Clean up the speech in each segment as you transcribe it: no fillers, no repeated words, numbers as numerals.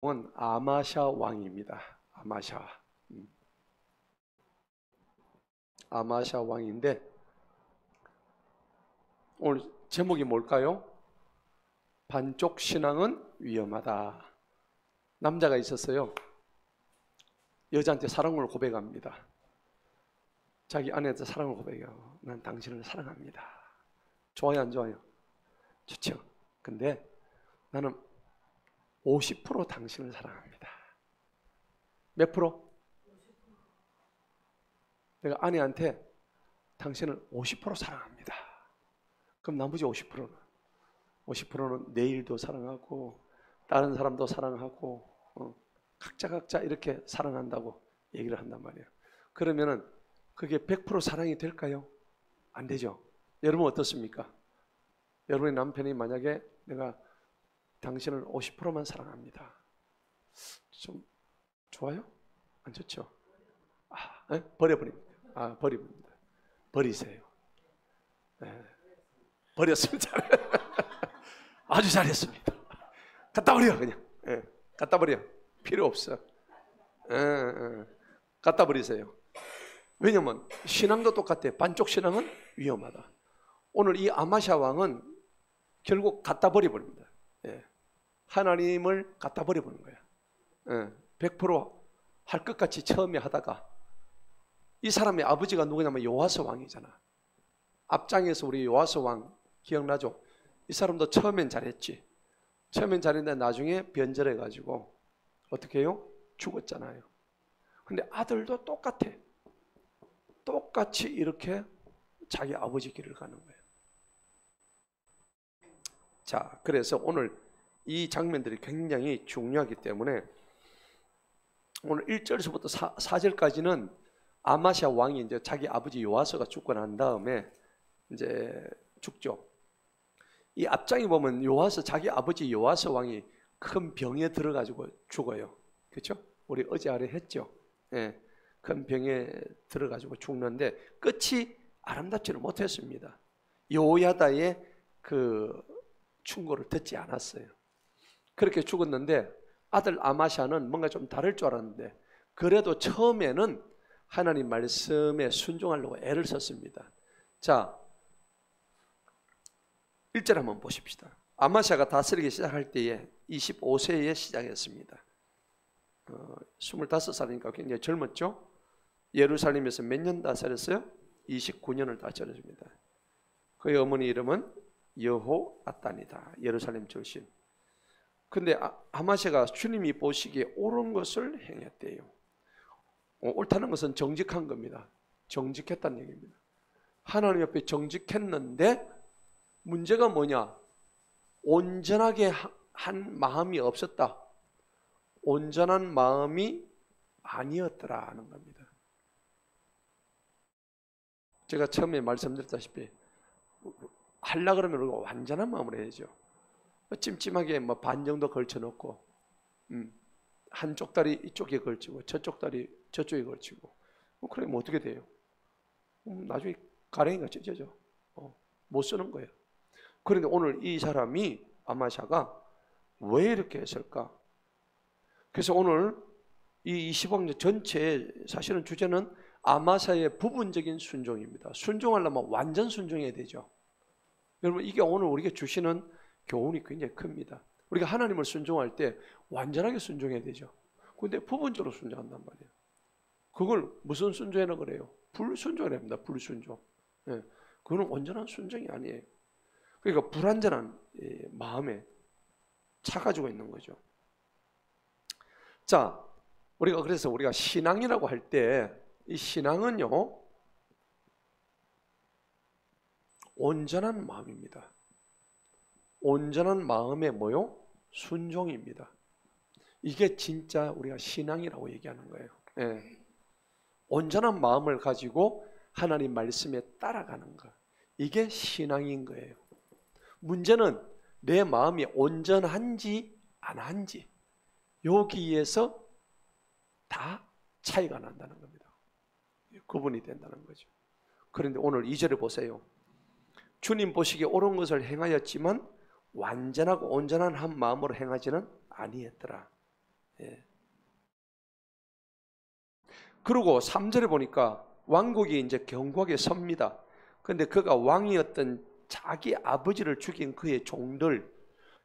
은 아마샤 왕입니다. 아마샤. 아마샤 왕인데 오늘 제목이 뭘까요? 반쪽 신앙은 위험하다. 남자가 있었어요. 여자한테 사랑을 고백합니다. 자기 아내한테 사랑을 고백해요. 난 당신을 사랑합니다. 좋아요, 안 좋아요? 좋죠. 근데 나는 50% 당신을 사랑합니다. 몇 프로? 내가 아내한테 당신을 50% 사랑합니다. 그럼 나머지 50%는 내일도 사랑하고 다른 사람도 사랑하고 각자 이렇게 사랑한다고 얘기를 한단 말이에요. 그러면은 그게 100% 사랑이 될까요? 안 되죠. 여러분 어떻습니까? 여러분의 남편이 만약에 내가 당신을 50%만 사랑합니다. 좀 좋아요? 안 좋죠? 버려버립니다. 버립니다. 버리세요. 네. 버렸습니다. 아주 잘했습니다. 갖다 버려 그냥. 갖다 버려. 필요 없어. 갖다 버리세요. 왜냐면 신앙도 똑같아. 반쪽 신앙은 위험하다. 오늘 이 아마샤 왕은 결국 갖다 버려버립니다. 하나님을 갖다 버려버리는 거야. 100%할 것 같이 처음에 하다가 이 사람의 아버지가 누구냐면 요아스 왕이잖아. 앞장에서 우리 요아스 왕 기억나죠? 이 사람도 처음엔 잘했지. 처음엔 잘했는데 나중에 변절해가지고 어떻게 해요? 죽었잖아요. 근데 아들도 똑같아. 똑같이 이렇게 자기 아버지 길을 가는 거예요. 자, 그래서 오늘 이 장면들이 굉장히 중요하기 때문에 오늘 1절에서부터 4절까지는 아마샤 왕이 이제 자기 아버지 요아스가 죽고 난 다음에 이제 죽죠. 이 앞장에 보면 요아스 자기 아버지 요아스 왕이 큰 병에 들어가지고 죽어요. 그렇죠? 우리 어제 아래 했죠. 큰 병에 들어가지고 죽는데 끝이 아름답지는 못했습니다. 요야다의 그 충고를 듣지 않았어요. 그렇게 죽었는데 아들 아마샤는 뭔가 좀 다를 줄 알았는데 그래도 처음에는 하나님 말씀에 순종하려고 애를 썼습니다. 자, 1절 한번 보십시다. 아마샤가 다스리기 시작할 때에 25세에 시작했습니다. 25살이니까 굉장히 젊었죠. 예루살렘에서 몇 년 다스렸어요? 29년을 다스렸습니다. 그의 어머니 이름은 여호아단이다. 예루살렘 출신. 근데 아마샤가 주님이 보시기에 옳은 것을 행했대요. 옳다는 것은 정직한 겁니다. 정직했다는 얘기입니다. 하나님 옆에 정직했는데 문제가 뭐냐? 온전하게 한 마음이 없었다. 온전한 마음이 아니었더라 하는 겁니다. 제가 처음에 말씀드렸다시피 하려고 그러면 우리가 완전한 마음으로 해야죠. 찜찜하게 반 정도 걸쳐놓고 한쪽 다리 이쪽에 걸치고 저쪽 다리 저쪽에 걸치고 그러면 어떻게 돼요? 나중에 가랭이가 찢어져. 못 쓰는 거예요. 그런데 오늘 이 사람이 아마샤가 왜 이렇게 했을까? 그래서 오늘 이 25장 전체의 사실은 주제는 아마샤의 부분적인 순종입니다. 순종하려면 완전 순종해야 되죠. 여러분 이게 오늘 우리에게 주시는 교훈이 굉장히 큽니다. 우리가 하나님을 순종할 때 완전하게 순종해야 되죠. 근데 부분적으로 순종한단 말이에요. 그걸 무슨 순종이라고 그래요? 불순종이라고 합니다. 불순종. 그거는 온전한 순종이 아니에요. 그러니까 불완전한 마음에 차가지고 있는 거죠. 자, 그래서 우리가 신앙이라고 할 때 이 신앙은요 온전한 마음입니다. 온전한 마음의 뭐요? 순종입니다. 이게 진짜 우리가 신앙이라고 얘기하는 거예요. 온전한 마음을 가지고 하나님 말씀에 따라가는 것. 이게 신앙인 거예요. 문제는 내 마음이 온전한지 안 한지 여기에서 다 차이가 난다는 겁니다. 구분이 된다는 거죠. 그런데 오늘 2절에 보세요. 주님 보시기에 옳은 것을 행하였지만 완전하고 온전한 한 마음으로 행하지는 아니했더라. 예. 그리고 3절에 보니까 왕국이 이제 견고하게 섭니다. 그런데 그가 왕이었던 자기 아버지를 죽인 그의 종들,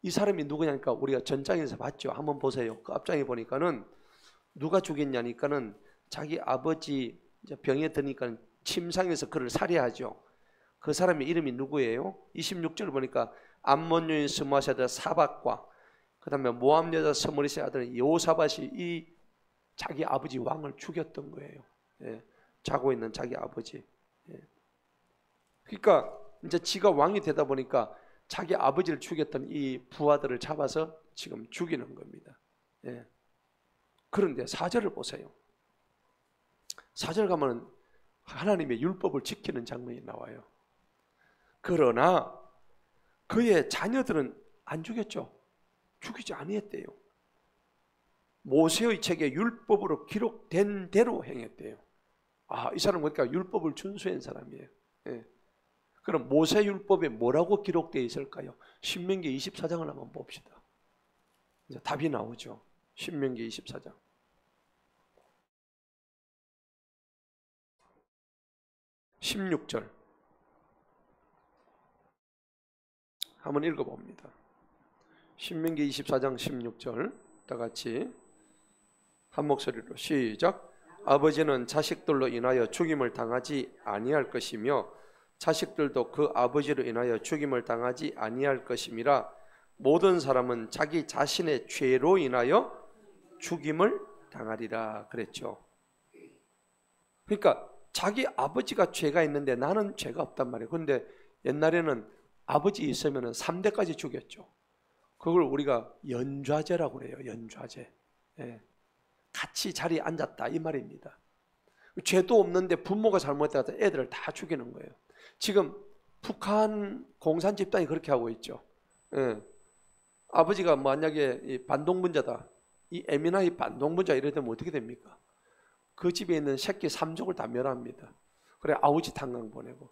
이 사람이 누구냐니까 우리가 전장에서 봤죠. 한번 보세요. 그 앞장에 보니까는 누가 죽였냐니까는 자기 아버지 병에 드니까 침상에서 그를 살해하죠. 그 사람의 이름이 누구예요? 26절 보니까 암몬 여인 스므앗의 아들 사박과 그 다음에 모압 여자 스므릿의 아들 여호사밧이 이 자기 아버지 왕을 죽였던 거예요. 예, 자고 있는 자기 아버지. 예. 그러니까 이제 지가 왕이 되다 보니까 자기 아버지를 죽였던 이 부하들을 잡아서 지금 죽이는 겁니다. 예. 그런데 4절을 보세요. 4절 가면 하나님의 율법을 지키는 장면이 나와요. 그러나 그의 자녀들은 안 죽였죠. 죽이지 아니했대요. 모세의 책에 율법으로 기록된 대로 행했대요. 아, 이 사람은 그러니까 율법을 준수한 사람이에요. 예. 그럼 모세 율법에 뭐라고 기록되어 있을까요? 신명기 24장을 한번 봅시다. 이제 답이 나오죠. 신명기 24장. 16절 한번 읽어봅니다. 신명기 24장 16절 다 같이 한 목소리로 시작. 아버지는 자식들로 인하여 죽임을 당하지 아니할 것이며 자식들도 그 아버지로 인하여 죽임을 당하지 아니할 것임이라. 모든 사람은 자기 자신의 죄로 인하여 죽임을 당하리라 그랬죠. 그러니까 자기 아버지가 죄가 있는데 나는 죄가 없단 말이에요. 그런데 옛날에는 아버지 있으면 3대까지 죽였죠. 그걸 우리가 연좌제라고 그래요. 연좌제. 예. 같이 자리에 앉았다 이 말입니다. 죄도 없는데 부모가 잘못했다 애들을 다 죽이는 거예요. 지금 북한 공산 집단이 그렇게 하고 있죠. 예. 아버지가 만약에 이 반동분자다, 이 에미나이 반동분자 이러면 어떻게 됩니까? 그 집에 있는 새끼 3족을 다 멸합니다. 그래 아우짓 한강 보내고.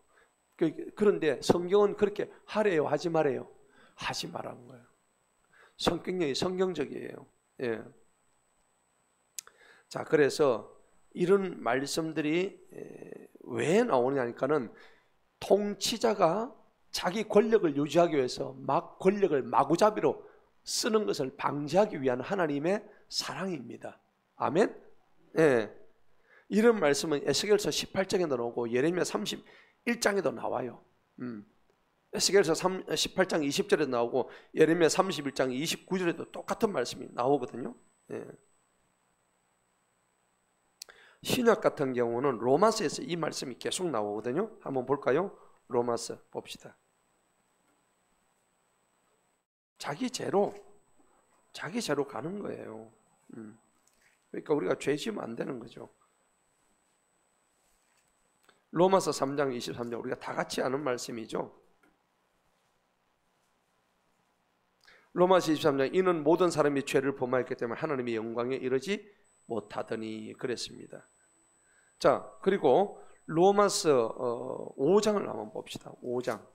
그런데 성경은 그렇게 하래요, 하지 말아요? 하지 말라는 거예요. 성격력이 성경적이에요. 예. 자, 그래서 이런 말씀들이 왜 나오냐니까는 통치자가 자기 권력을 유지하기 위해서 막 권력을 마구잡이로 쓰는 것을 방지하기 위한 하나님의 사랑입니다. 아멘? 예. 이런 말씀은 에스겔서 18장에도 나오고 예레미야 31장에도 나와요. 에스겔서 18장 20절에도 나오고 예레미야 31장 29절에도 똑같은 말씀이 나오거든요. 예. 신약 같은 경우는 로마서에서 이 말씀이 계속 나오거든요. 한번 볼까요? 로마서 봅시다. 자기 죄로 가는 거예요. 그러니까 우리가 죄 지으면 안 되는 거죠. 로마서 3장 23절 우리가 다 같이 아는 말씀이죠. 로마서 23장 이는 모든 사람이 죄를 범하였기 때문에 하나님의 영광에 이르지 못하더니 그랬습니다. 자, 그리고 로마서 5장을 한번 봅시다. 5장.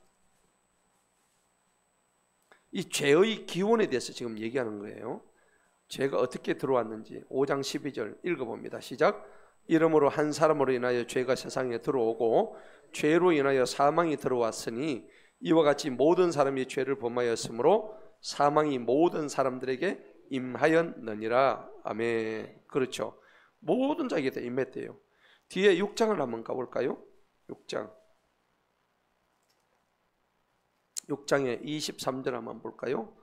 이 죄의 기원에 대해서 지금 얘기하는 거예요. 죄가 어떻게 들어왔는지 5장 12절 읽어봅니다. 시작. 이러므로 한 사람으로 인하여 죄가 세상에 들어오고 죄로 인하여 사망이 들어왔으니 이와 같이 모든 사람이 죄를 범하였으므로 사망이 모든 사람들에게 임하였느니라. 아멘. 그렇죠. 모든 자에게 다 임했대요. 뒤에 6장을 한번 가볼까요? 6장의 23절 한번 볼까요?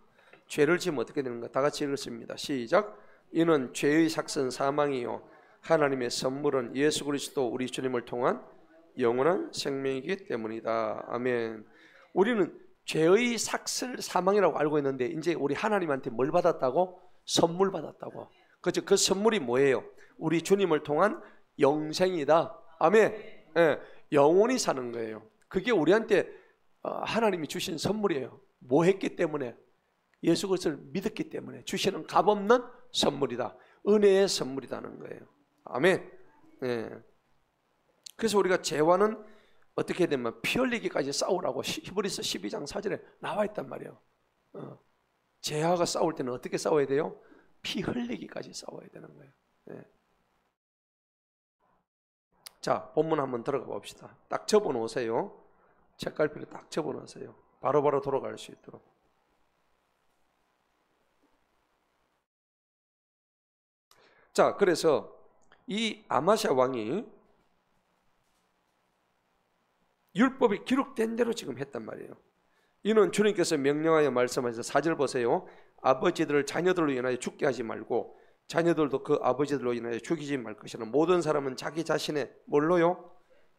죄를 지으면 어떻게 되는가? 다 같이 읽습니다. 시작. 이는 죄의 삭은 사망이요 하나님의 선물은 예수 그리스도 우리 주님을 통한 영원한 생명이기 때문이다. 아멘. 우리는 죄의 삭을 사망이라고 알고 있는데 이제 우리 하나님한테 뭘 받았다고? 선물 받았다고. 그렇죠? 그 선물이 뭐예요? 우리 주님을 통한 영생이다. 아멘. 예, 영원히 사는 거예요. 그게 우리한테 하나님이 주신 선물이에요. 뭐 했기 때문에? 예수 그리스도를 믿었기 때문에 주시는 값없는 선물이다. 은혜의 선물이라는 거예요. 아멘. 예. 그래서 우리가 죄와는 어떻게 되면 피 흘리기까지 싸우라고 히브리서 12장 4절에 나와 있단 말이에요. 죄와가 싸울 때는 어떻게 싸워야 돼요? 피 흘리기까지 싸워야 되는 거예요. 예. 자, 본문 한번 들어가 봅시다. 딱 접어 놓으세요. 책갈피를 딱 접어 놓으세요. 바로바로 돌아갈 수 있도록. 자, 그래서 이 아마샤 왕이 율법이 기록된 대로 지금 했단 말이에요. 이는 주님께서 명령하여 말씀하셔서 4절 보세요. 아버지들을 자녀들로 인하여 죽게 하지 말고 자녀들도 그 아버지들로 인하여 죽이지 말 것이라. 모든 사람은 자기 자신의 뭘로요?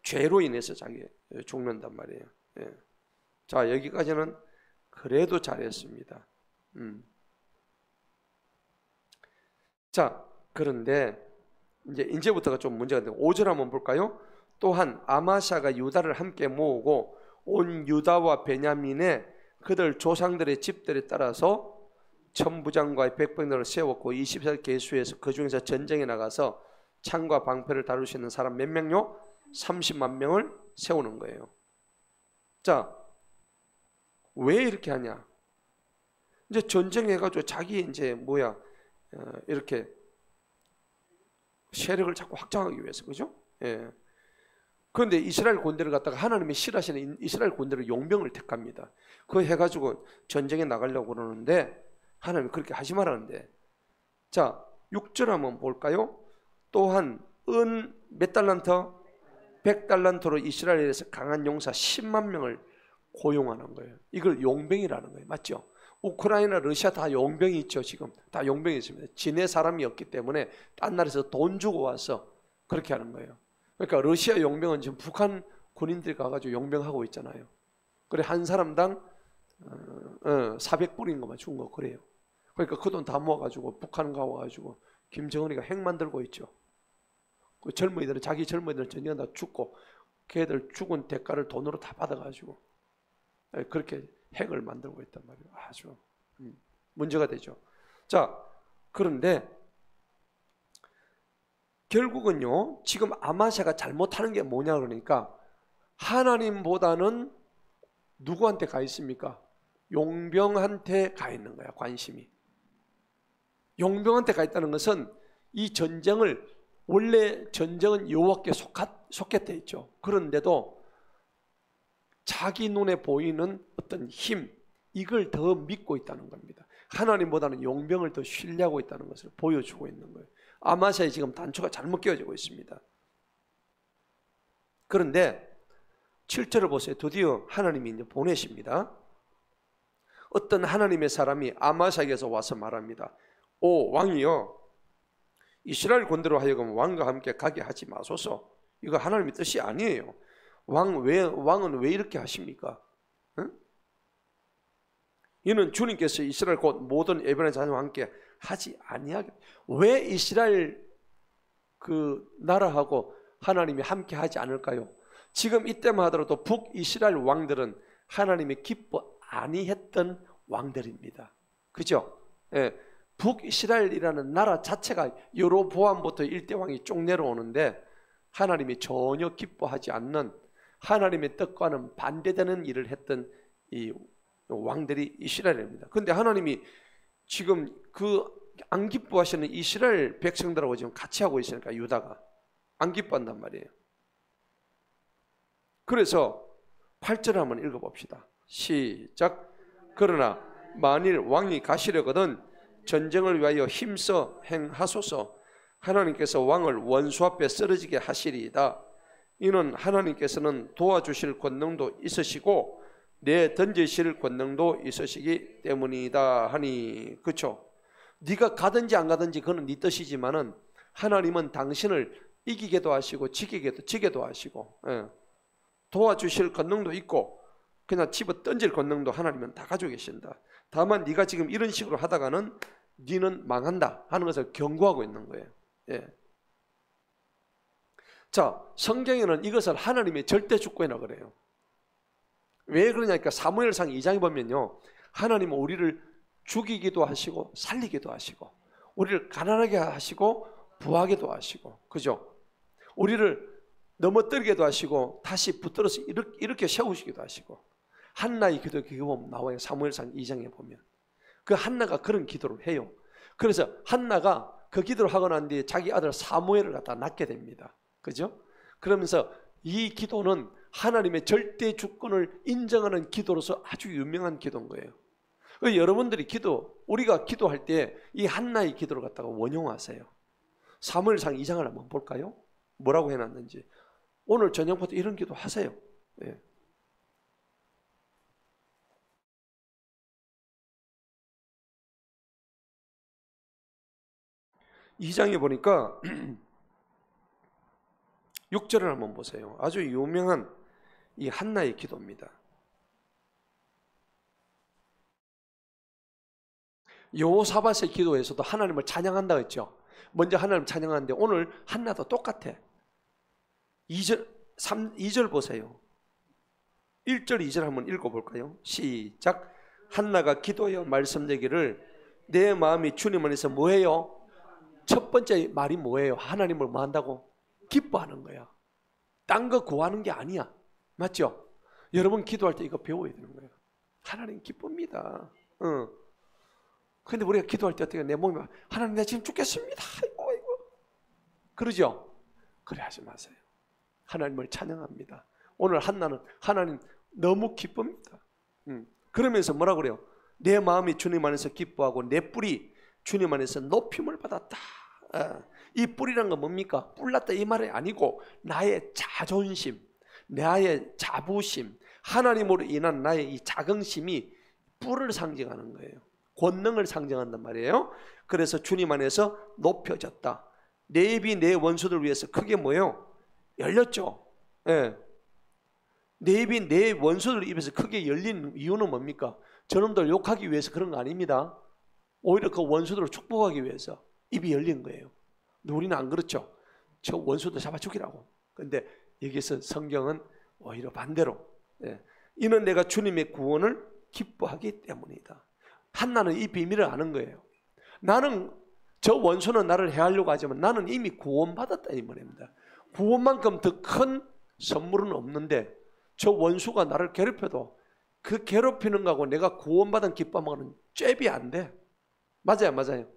죄로 인해서 자기 죽는단 말이에요. 예. 자, 여기까지는 그래도 잘했습니다. 자, 그런데 이제부터가 좀 문제가 되고 5절 한번 볼까요? 또한 아마샤가 유다를 함께 모으고 온 유다와 베냐민의 그들 조상들의 집들에 따라서 천부장과 백병들을 세웠고 20살 계수에서 그 중에서 전쟁에 나가서 창과 방패를 다룰 수 있는 사람 몇 명요? 30만 명을 세우는 거예요. 자, 왜 이렇게 하냐? 이제 전쟁해가지고 자기 이렇게 세력을 자꾸 확장하기 위해서, 그죠? 예. 그런데 이스라엘 군대를 갖다가 하나님이 싫어하시는 이스라엘 군대를 용병을 택합니다. 그거 해가지고 전쟁에 나가려고 그러는데 하나님이 그렇게 하지 말라는데. 자, 6절 한번 볼까요? 또한 은 몇 달란트? 100달란트로 이스라엘에서 강한 용사 10만 명을 고용하는 거예요. 이걸 용병이라는 거예요. 맞죠? 우크라이나, 러시아 다 용병이 있죠. 지금 다 용병이 있습니다. 지네 사람이 없기 때문에 딴 나라에서 돈 주고 와서 그렇게 하는 거예요. 그러니까 러시아 용병은 지금 북한 군인들이 가가지고 용병하고 있잖아요. 그래 한 사람당 400불인 것만 준 거 그래요. 그러니까 그 돈 다 모아가지고 북한 가와가지고 김정은이가 핵 만들고 있죠. 그 젊은이들은 자기 젊은이들 전쟁 다 죽고 걔들 죽은 대가를 돈으로 다 받아가지고 그렇게 핵을 만들고 있단 말이에요. 아주 문제가 되죠. 자, 그런데 결국은요, 지금 아마샤가 잘못하는 게 뭐냐 그러니까 하나님보다는 누구한테 가 있습니까? 용병한테 가 있는 거야. 관심이. 용병한테 가 있다는 것은 이 전쟁을, 원래 전쟁은 여호와께 속했돼 있죠. 그런데도 자기 눈에 보이는 어떤 힘, 이걸 더 믿고 있다는 겁니다. 하나님보다는 용병을 더 신뢰하고 있다는 것을 보여주고 있는 거예요. 아마샤의 지금 단초가 잘못 끼워지고 있습니다. 그런데 7절을 보세요. 드디어 하나님이 이제 보내십니다. 어떤 하나님의 사람이 아마샤에게서 와서 말합니다. 오 왕이여, 이스라엘 군대로 하여금 왕과 함께 가게 하지 마소서. 이거 하나님의 뜻이 아니에요. 왕은 왜 이렇게 하십니까? 응? 이는 주님께서 이스라엘 곧 모든 에브라임 자녀와 함께 하지 아니하게. 왜 이스라엘 그 나라하고 하나님이 함께 하지 않을까요? 지금 이때만 하더라도 북이스라엘 왕들은 하나님이 기뻐 아니했던 왕들입니다. 그죠? 예, 북이스라엘이라는 나라 자체가 여로보암부터 일대 왕이 쭉 내려오는데 하나님이 전혀 기뻐하지 않는, 하나님의 뜻과는 반대되는 일을 했던 이 왕들이 이스라엘입니다. 그런데 하나님이 지금 그 안 기뻐하시는 이스라엘 백성들하고 지금 같이 하고 있으니까 유다가 안 기뻐한단 말이에요. 그래서 8절 한번 읽어봅시다. 시작. 그러나 만일 왕이 가시려거든 전쟁을 위하여 힘써 행하소서. 하나님께서 왕을 원수 앞에 쓰러지게 하시리이다. 이는 하나님께서는 도와주실 권능도 있으시고 내 던지실 권능도 있으시기 때문이다 하니. 그렇죠? 네가 가든지 안 가든지 그건 네 뜻이지만은 하나님은 당신을 이기게도 하시고 지게도 하시고, 도와주실 권능도 있고 그냥 집어 던질 권능도 하나님은 다 가지고 계신다. 다만 네가 지금 이런 식으로 하다가는 네는 망한다 하는 것을 경고하고 있는 거예요. 예. 자, 성경에는 이것을 하나님의 절대 주권이라고 그래요. 왜 그러냐니까 사무엘상 2장에 보면요, 하나님은 우리를 죽이기도 하시고 살리기도 하시고 우리를 가난하게 하시고 부하게도 하시고, 그죠? 우리를 넘어뜨리기도 하시고 다시 붙들어서 이렇게 세우시기도 하시고. 한나의 기도 보면 나와요. 사무엘상 2장에 보면 그 한나가 그런 기도를 해요. 그래서 한나가 그 기도를 하고 난 뒤에 자기 아들 사무엘을 갖다 낳게 됩니다. 그죠? 그러면서 이 기도는 하나님의 절대 주권을 인정하는 기도로서 아주 유명한 기도인 거예요. 여러분들이 우리가 기도할 때 이 한나의 기도를 갖다가 원용하세요. 사무엘상 2장을 한번 볼까요? 뭐라고 해놨는지. 오늘 저녁부터 이런 기도 하세요. 예. 2장에 보니까 6절을 한번 보세요. 아주 유명한 이 한나의 기도입니다. 여호사밧의 기도에서도 하나님을 찬양한다고 했죠. 먼저 하나님 찬양하는데 오늘 한나도 똑같아. 2절 보세요. 1절 2절 한번 읽어볼까요? 시작. 한나가 기도하여 말씀드리기를 내 마음이 주님 안에서 뭐해요? 첫 번째 말이 뭐예요? 하나님을 뭐 한다고? 기뻐하는 거야. 딴 거 구하는 게 아니야. 맞죠? 여러분 기도할 때 이거 배워야 되는 거예요. 하나님 기쁩니다. 근데 우리가 기도할 때 어떻게 내 몸이 막 하나님 나 지금 죽겠습니다. 아이고. 그러죠? 그래 하지 마세요. 하나님을 찬양합니다. 오늘 한나는 하나님 너무 기쁩니다. 그러면서 뭐라 그래요? 내 마음이 주님 안에서 기뻐하고 내 뿔이 주님 안에서 높임을 받았다. 이 뿔이란 건 뭡니까? 뿔났다 이 말이 아니고 나의 자존심, 나의 자부심, 하나님으로 인한 나의 이 자긍심이 뿔을 상징하는 거예요. 권능을 상징한단 말이에요. 그래서 주님 안에서 높여졌다. 내 입이 내 원수들 위해서 크게 뭐예요? 열렸죠. 예. 내 입이 내 원수들 입에서 크게 열린 이유는 뭡니까? 저놈들 욕하기 위해서 그런 거 아닙니다. 오히려 그 원수들을 축복하기 위해서 입이 열린 거예요. 근데 우리는 안 그렇죠. 저 원수들 잡아 죽이라고. 근데 여기서 성경은 오히려 반대로 이는 내가 주님의 구원을 기뻐하기 때문이다. 한나는 이 비밀을 아는 거예요. 나는 저 원수는 나를 해하려고 하지만 나는 이미 구원받았다 이 말입니다. 구원만큼 더 큰 선물은 없는데 저 원수가 나를 괴롭혀도 그 괴롭히는 거하고 내가 구원받은 기쁨하고는 잽이 안 돼. 맞아요.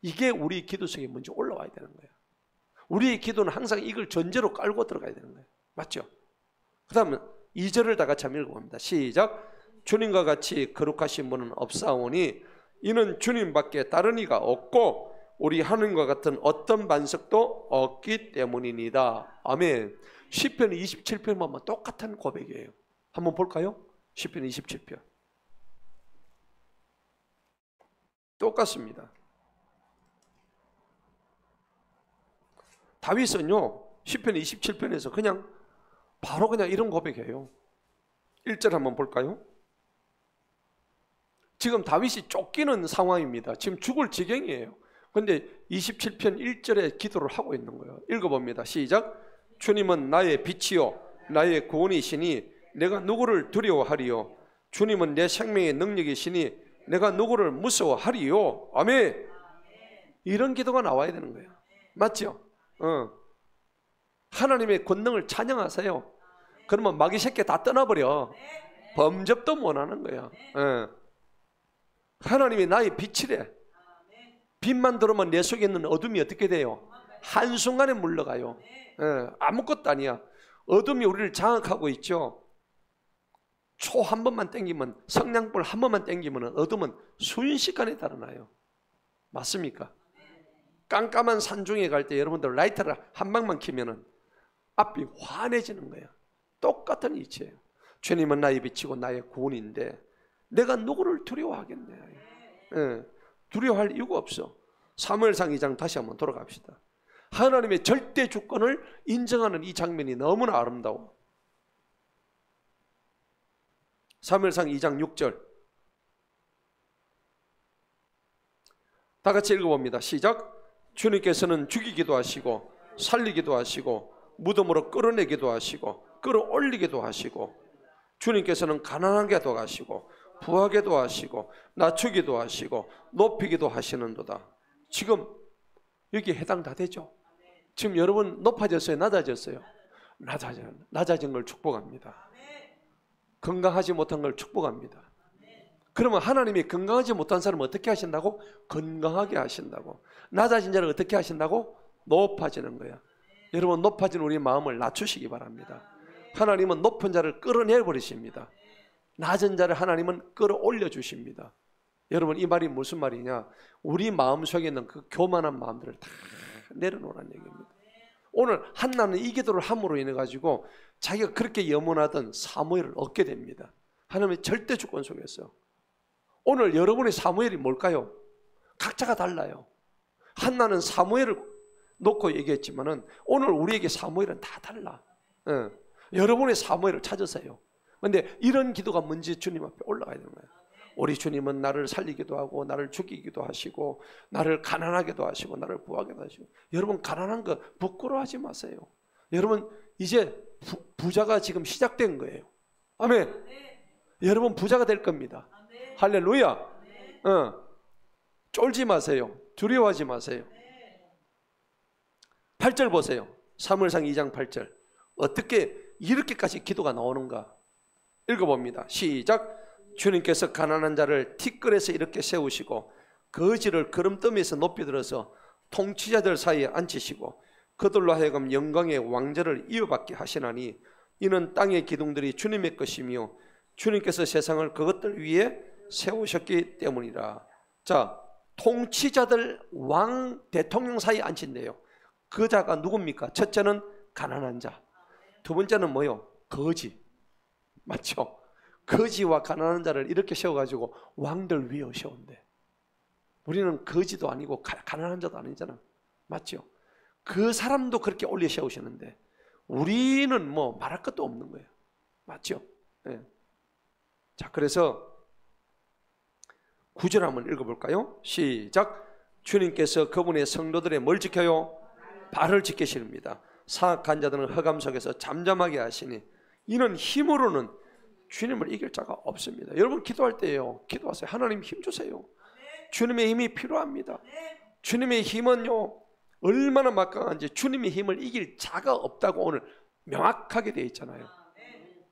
이게 우리 기도 속에 먼저 올라와야 되는 거예요. 우리의 기도는 항상 이걸 전제로 깔고 들어가야 되는 거예요. 맞죠? 그 다음에 2절을 다 같이 한번 읽어봅니다. 시작. 주님과 같이 거룩하신 분은 없사오니 이는 주님밖에 다른 이가 없고 우리 하나님과 같은 어떤 반석도 없기 때문이니다. 아멘. 시편 27편 보면 똑같은 고백이에요. 한번 볼까요? 시편 27편 똑같습니다. 다윗은요 시편 27편에서 그냥 바로 그냥 이런 고백이에요. 1절 한번 볼까요? 지금 다윗이 쫓기는 상황입니다. 지금 죽을 지경이에요. 그런데 27편 1절에 기도를 하고 있는 거예요. 읽어봅니다. 시작. 주님은 나의 빛이요 나의 구원이시니 내가 누구를 두려워하리요. 주님은 내 생명의 능력이시니 내가 누구를 무서워하리요. 아멘. 이런 기도가 나와야 되는 거예요. 맞죠? 하나님의 권능을 찬양하세요. 그러면 마귀 새끼 다 떠나버려. 범접도 못하는 거야. 하나님이 나의 빛이래. 빛만 들어오면 내 속에 있는 어둠이 어떻게 돼요? 한순간에 물러가요. 아무것도 아니야. 어둠이 우리를 장악하고 있죠. 초 한 번만 땡기면, 성냥불 한 번만 땡기면 어둠은 순식간에 달아나요. 맞습니까? 깜깜한 산중에 갈 때 여러분들 라이터를 한 방만 켜면은 앞이 환해지는 거야. 똑같은 이치예요. 주님은 나의 빛이고 나의 구원인데 내가 누구를 두려워하겠네. 두려워할 이유가 없어. 사무엘상 2장 다시 한번 돌아갑시다. 하나님의 절대 주권을 인정하는 이 장면이 너무나 아름다워. 사무엘상 2장 6절 다 같이 읽어봅니다. 시작. 주님께서는 죽이기도 하시고 살리기도 하시고 무덤으로 끌어내기도 하시고 끌어올리기도 하시고 주님께서는 가난하게도 하시고 부하게도 하시고 낮추기도 하시고 높이기도 하시는도다. 지금 여기 해당 다 되죠? 지금 여러분 높아졌어요? 낮아졌어요? 낮아진 걸 축복합니다. 건강하지 못한 걸 축복합니다. 그러면 하나님이 건강하지 못한 사람을 어떻게 하신다고? 건강하게 하신다고. 낮아진 자를 어떻게 하신다고? 높아지는 거야. 여러분, 높아진 우리 마음을 낮추시기 바랍니다. 하나님은 높은 자를 끌어내 버리십니다. 낮은 자를 하나님은 끌어올려 주십니다. 여러분, 이 말이 무슨 말이냐? 우리 마음속에 있는 그 교만한 마음들을 다 내려놓으라는 얘기입니다. 오늘 한나는 이 기도를 함으로 인해 가지고 자기가 그렇게 염원하던 사무엘을 얻게 됩니다. 하나님의 절대 주권 속에서. 오늘 여러분의 사무엘이 뭘까요? 각자가 달라요. 한나는 사무엘을 놓고 얘기했지만은 오늘 우리에게 사무엘은 다 달라. 여러분의 사무엘을 찾으세요. 그런데 이런 기도가 뭔지 주님 앞에 올라가야 되는 거예요. 우리 주님은 나를 살리기도 하고 나를 죽이기도 하시고 나를 가난하게도 하시고 나를 부하게도 하시고. 여러분, 가난한 거 부끄러워하지 마세요. 여러분, 이제 부자가 지금 시작된 거예요. 아멘. 여러분, 부자가 될 겁니다. 할렐루야. 쫄지 마세요. 두려워하지 마세요. 8절 보세요. 사무엘상 2장 8절. 어떻게 이렇게까지 기도가 나오는가 읽어봅니다. 시작. 주님께서 가난한 자를 티끌에서 이렇게 세우시고 거지를 거름더미에서 높이 들어서 통치자들 사이에 앉히시고 그들로 하여금 영광의 왕좌를 이어받게 하시나니 이는 땅의 기둥들이 주님의 것이며 주님께서 세상을 그것들 위에 세우셨기 때문이라. 자, 통치자들 왕 대통령 사이에 앉힌대요. 그 자가 누굽니까? 첫째는 가난한 자, 두 번째는 뭐요? 거지. 맞죠? 거지와 가난한 자를 이렇게 세워가지고 왕들 위에 세운대. 우리는 거지도 아니고 가난한 자도 아니잖아. 맞죠? 그 사람도 그렇게 올려 세우시는데 우리는 뭐 말할 것도 없는 거예요. 맞죠? 네. 자, 그래서 9절 한번 읽어볼까요? 시작. 주님께서 그분의 성도들의 뭘 지켜요? 발을 지키십니다. 사악한 자들은 흑암 속에서 잠잠하게 하시니 이는 힘으로는 주님을 이길 자가 없습니다. 여러분, 기도할 때요, 기도하세요. 하나님 힘 주세요. 주님의 힘이 필요합니다. 주님의 힘은요 얼마나 막강한지 주님의 힘을 이길 자가 없다고 오늘 명확하게 되어 있잖아요.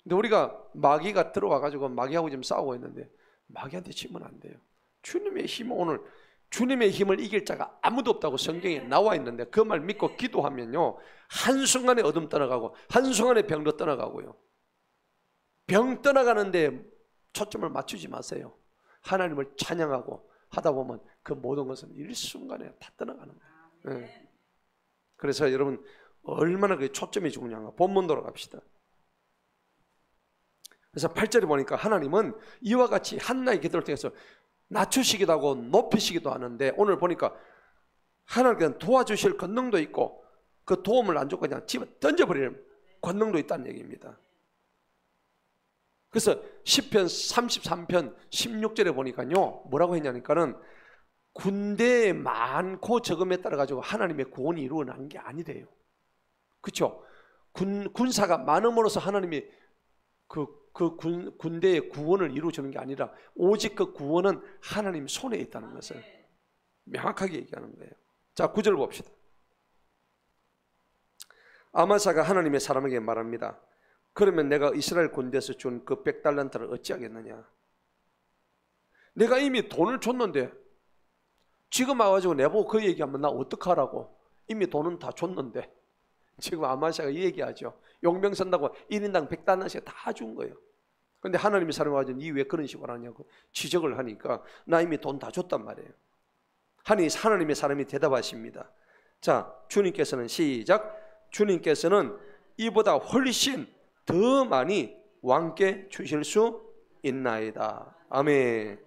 근데 우리가 마귀가 들어와가지고 마귀하고 지금 싸우고 있는데 마귀한테 지면 안 돼요. 주님의 힘은 오늘 주님의 힘을 이길 자가 아무도 없다고 성경에 나와 있는데 그 말 믿고 기도하면요 한순간에 어둠 떠나가고 한순간에 병도 떠나가고요. 병 떠나가는데 초점을 맞추지 마세요. 하나님을 찬양하고 하다 보면 그 모든 것은 일순간에 다 떠나가는 거예요. 네. 그래서 여러분 얼마나 그 초점이 중요한가. 본문 돌아갑시다. 그래서 8절에 보니까 하나님은 이와 같이 한나의 기도를 통해서 낮추시기도 하고 높이시기도 하는데 오늘 보니까 하나님께서는 도와주실 권능도 있고 그 도움을 안 주고 그냥 집어 던져버리는 권능도 있다는 얘기입니다. 그래서 시편 33편 16절에 보니까요 뭐라고 했냐니까는 군대 많고 적음에 따라 가지고 하나님의 구원이 이루어난 게 아니래요. 그렇죠? 군사가 많음으로써 하나님이 군대의 구원을 이루어주는 게 아니라 오직 그 구원은 하나님 손에 있다는 것을 명확하게 얘기하는 거예요. 자, 9절 봅시다. 아마사가 하나님의 사람에게 말합니다. 그러면 내가 이스라엘 군대에서 준 그 100달란트를 어찌하겠느냐? 내가 이미 돈을 줬는데 지금 와가지고 내보고 그 얘기하면 나 어떡하라고? 이미 돈은 다 줬는데. 지금 아마샤가 이 얘기하죠. 용병 선다고 1인당 100달러씩 다 준 거예요. 그런데 하나님이 사람을 가지고 니 왜 그런 식으로 하냐고 지적을 하니까 나 이미 돈 다 줬단 말이에요. 하나님의 사람이 대답하십니다. 자, 주님께서는 시작. 주님께서는 이보다 훨씬 더 많이 왕께 주실 수 있나이다. 아멘.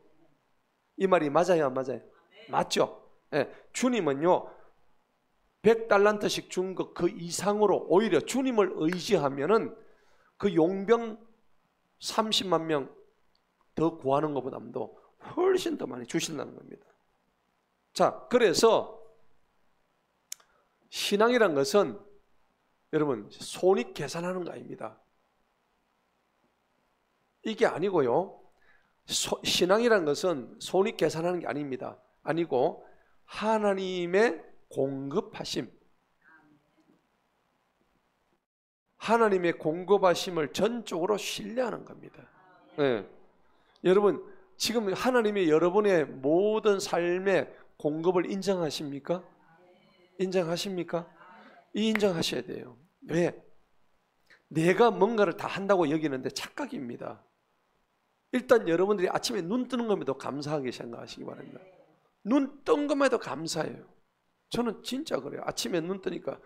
이 말이 맞아요, 안 맞아요? 맞죠? 네. 주님은요 100달란트씩 준 것 그 이상으로 오히려 주님을 의지하면은 그 용병 30만 명 더 구하는 것보다도 훨씬 더 많이 주신다는 겁니다. 자, 그래서 신앙이란 것은 여러분 손익 계산하는 거 아닙니다. 이게 아니고요. 신앙이란 것은 손익 계산하는 게 아닙니다. 아니고 하나님의 공급하심, 하나님의 공급하심을 전적으로 신뢰하는 겁니다. 네. 여러분 지금 하나님이 여러분의 모든 삶의 공급을 인정하십니까? 인정하십니까? 인정하셔야 돼요. 왜? 내가 뭔가를 다 한다고 여기는데 착각입니다. 일단 여러분들이 아침에 눈 뜨는 것에도 감사하게 생각하시기 바랍니다. 눈 뜬 것에도 감사해요. 저는 진짜 그래요. 아침에 눈 뜨니까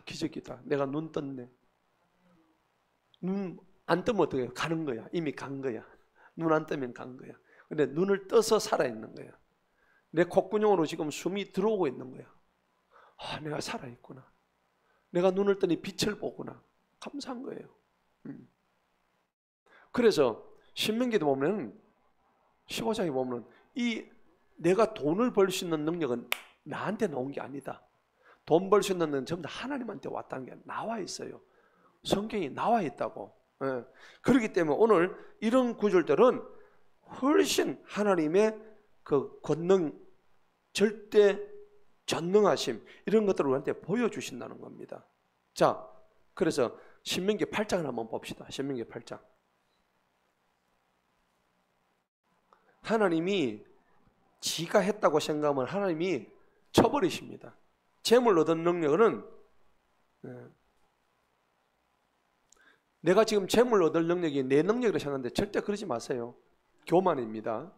기적이다. 내가 눈 떴네. 눈 안 뜨면 어떻게 해요? 가는 거야. 이미 간 거야. 눈 안 뜨면 간 거야. 근데 눈을 떠서 살아있는 거야. 내 콧구멍으로 지금 숨이 들어오고 있는 거야. 내가 살아있구나. 내가 눈을 뜨니 빛을 보구나. 감사한 거예요. 그래서 신명기도 보면 15장에 보면 이 내가 돈을 벌 수 있는 능력은 나한테 나온 게 아니다. 돈 벌 수 있는 능력은 전부 다 하나님한테 왔다는 게 나와 있어요. 성경이 나와 있다고. 그렇기 때문에 오늘 이런 구절들은 훨씬 하나님의 그 권능, 절대 전능하심 이런 것들을 우리한테 보여주신다는 겁니다. 자, 그래서 신명기 8장을 한번 봅시다. 신명기 8장. 하나님이 지가 했다고 생각하면 하나님이 쳐버리십니다. 재물 얻은 능력은 내가 지금 재물 얻을 능력이 내 능력이라고 생각하는데 절대 그러지 마세요. 교만입니다.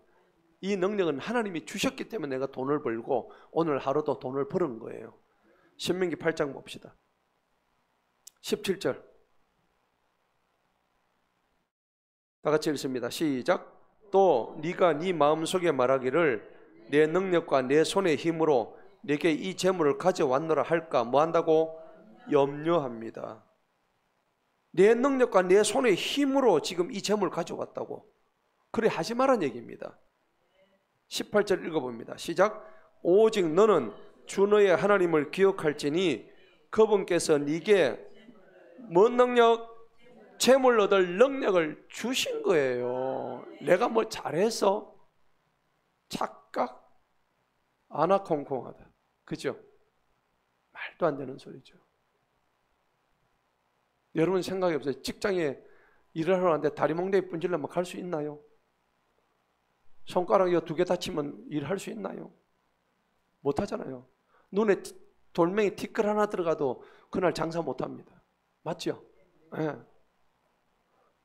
이 능력은 하나님이 주셨기 때문에 내가 돈을 벌고 오늘 하루도 돈을 버는 거예요. 신명기 8장 봅시다. 17절 다 같이 읽습니다. 시작. 또 네가 네 마음속에 말하기를 내 능력과 내 손의 힘으로 내게 이 재물을 가져왔노라 할까 뭐 한다고? 염려합니다. 내 능력과 내 손의 힘으로 지금 이 재물을 가져왔다고. 그래 하지 말란 얘기입니다. 18절 읽어봅니다. 시작. 오직 너는 주 너의 하나님을 기억할지니 그분께서 네게 뭔 능력? 재물 얻을 능력을 주신 거예요. 내가 뭐 잘해서? 착각? 아나콩콩하다. 그죠? 말도 안 되는 소리죠. 여러분 생각해 보세요. 직장에 일을 하러 왔는데 다리 몽둥이 분질러면 갈 수 있나요? 손가락 2개 다치면 일할 수 있나요? 못 하잖아요. 눈에 돌멩이 티끌 하나 들어가도 그날 장사 못 합니다. 맞죠? 예.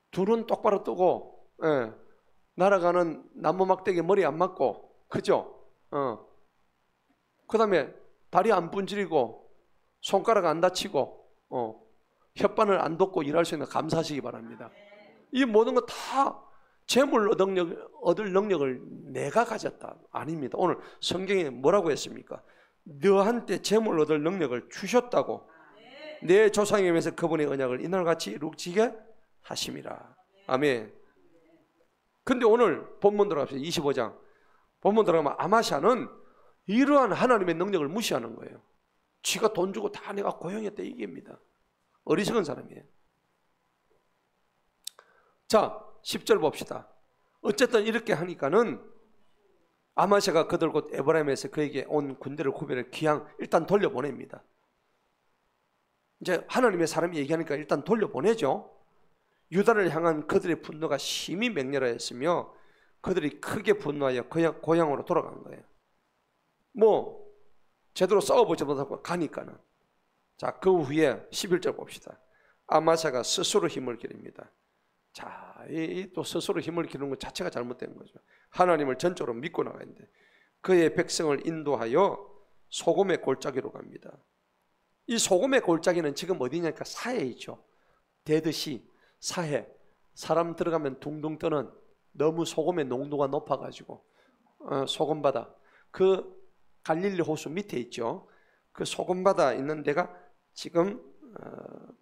둘은 똑바로 뜨고, 예. 날아가는 나무 막대기 머리 안 맞고, 그죠? 그 다음에 다리 안 분질리고, 손가락 안 다치고, 혓바늘 안 돋고 일할 수 있는 감사하시기 바랍니다. 이 모든 거 다 재물 얻을 능력을 내가 가졌다. 아닙니다. 오늘 성경에 뭐라고 했습니까? 너한테 재물 얻을 능력을 주셨다고. 내 조상에 의해서 그분의 언약을 이날같이 이루어지게 하심이라. 아멘. 근데 오늘 본문 들어갑시다. 25장. 본문 들어가면 아마샤는 이러한 하나님의 능력을 무시하는 거예요. 쥐가 돈 주고 다 내가 고용했다 이게입니다. 어리석은 사람이에요. 자, 10절 봅시다. 어쨌든 이렇게 하니까는 아마샤가 그들 곧 에브라임에서 그에게 온 군대를 구별해 기양 일단 돌려보냅니다. 이제 하나님의 사람이 얘기하니까 일단 돌려보내죠. 유다를 향한 그들의 분노가 심히 맹렬하였으며 그들이 크게 분노하여 고향으로 돌아간 거예요. 뭐 제대로 싸워보지 못하고 가니까는. 자, 그 후에 11절 봅시다. 아마샤가 스스로 힘을 기릅니다. 자, 또 스스로 힘을 기르는 것 자체가 잘못된 거죠. 하나님을 전적으로 믿고 나가는데 그의 백성을 인도하여 소금의 골짜기로 갑니다. 이 소금의 골짜기는 지금 어디냐니까 사해에 있죠. 대드시 사해. 사람 들어가면 둥둥 뜨는 너무 소금의 농도가 높아가지고 소금바다. 그 갈릴리 호수 밑에 있죠. 그 소금바다 있는 데가 지금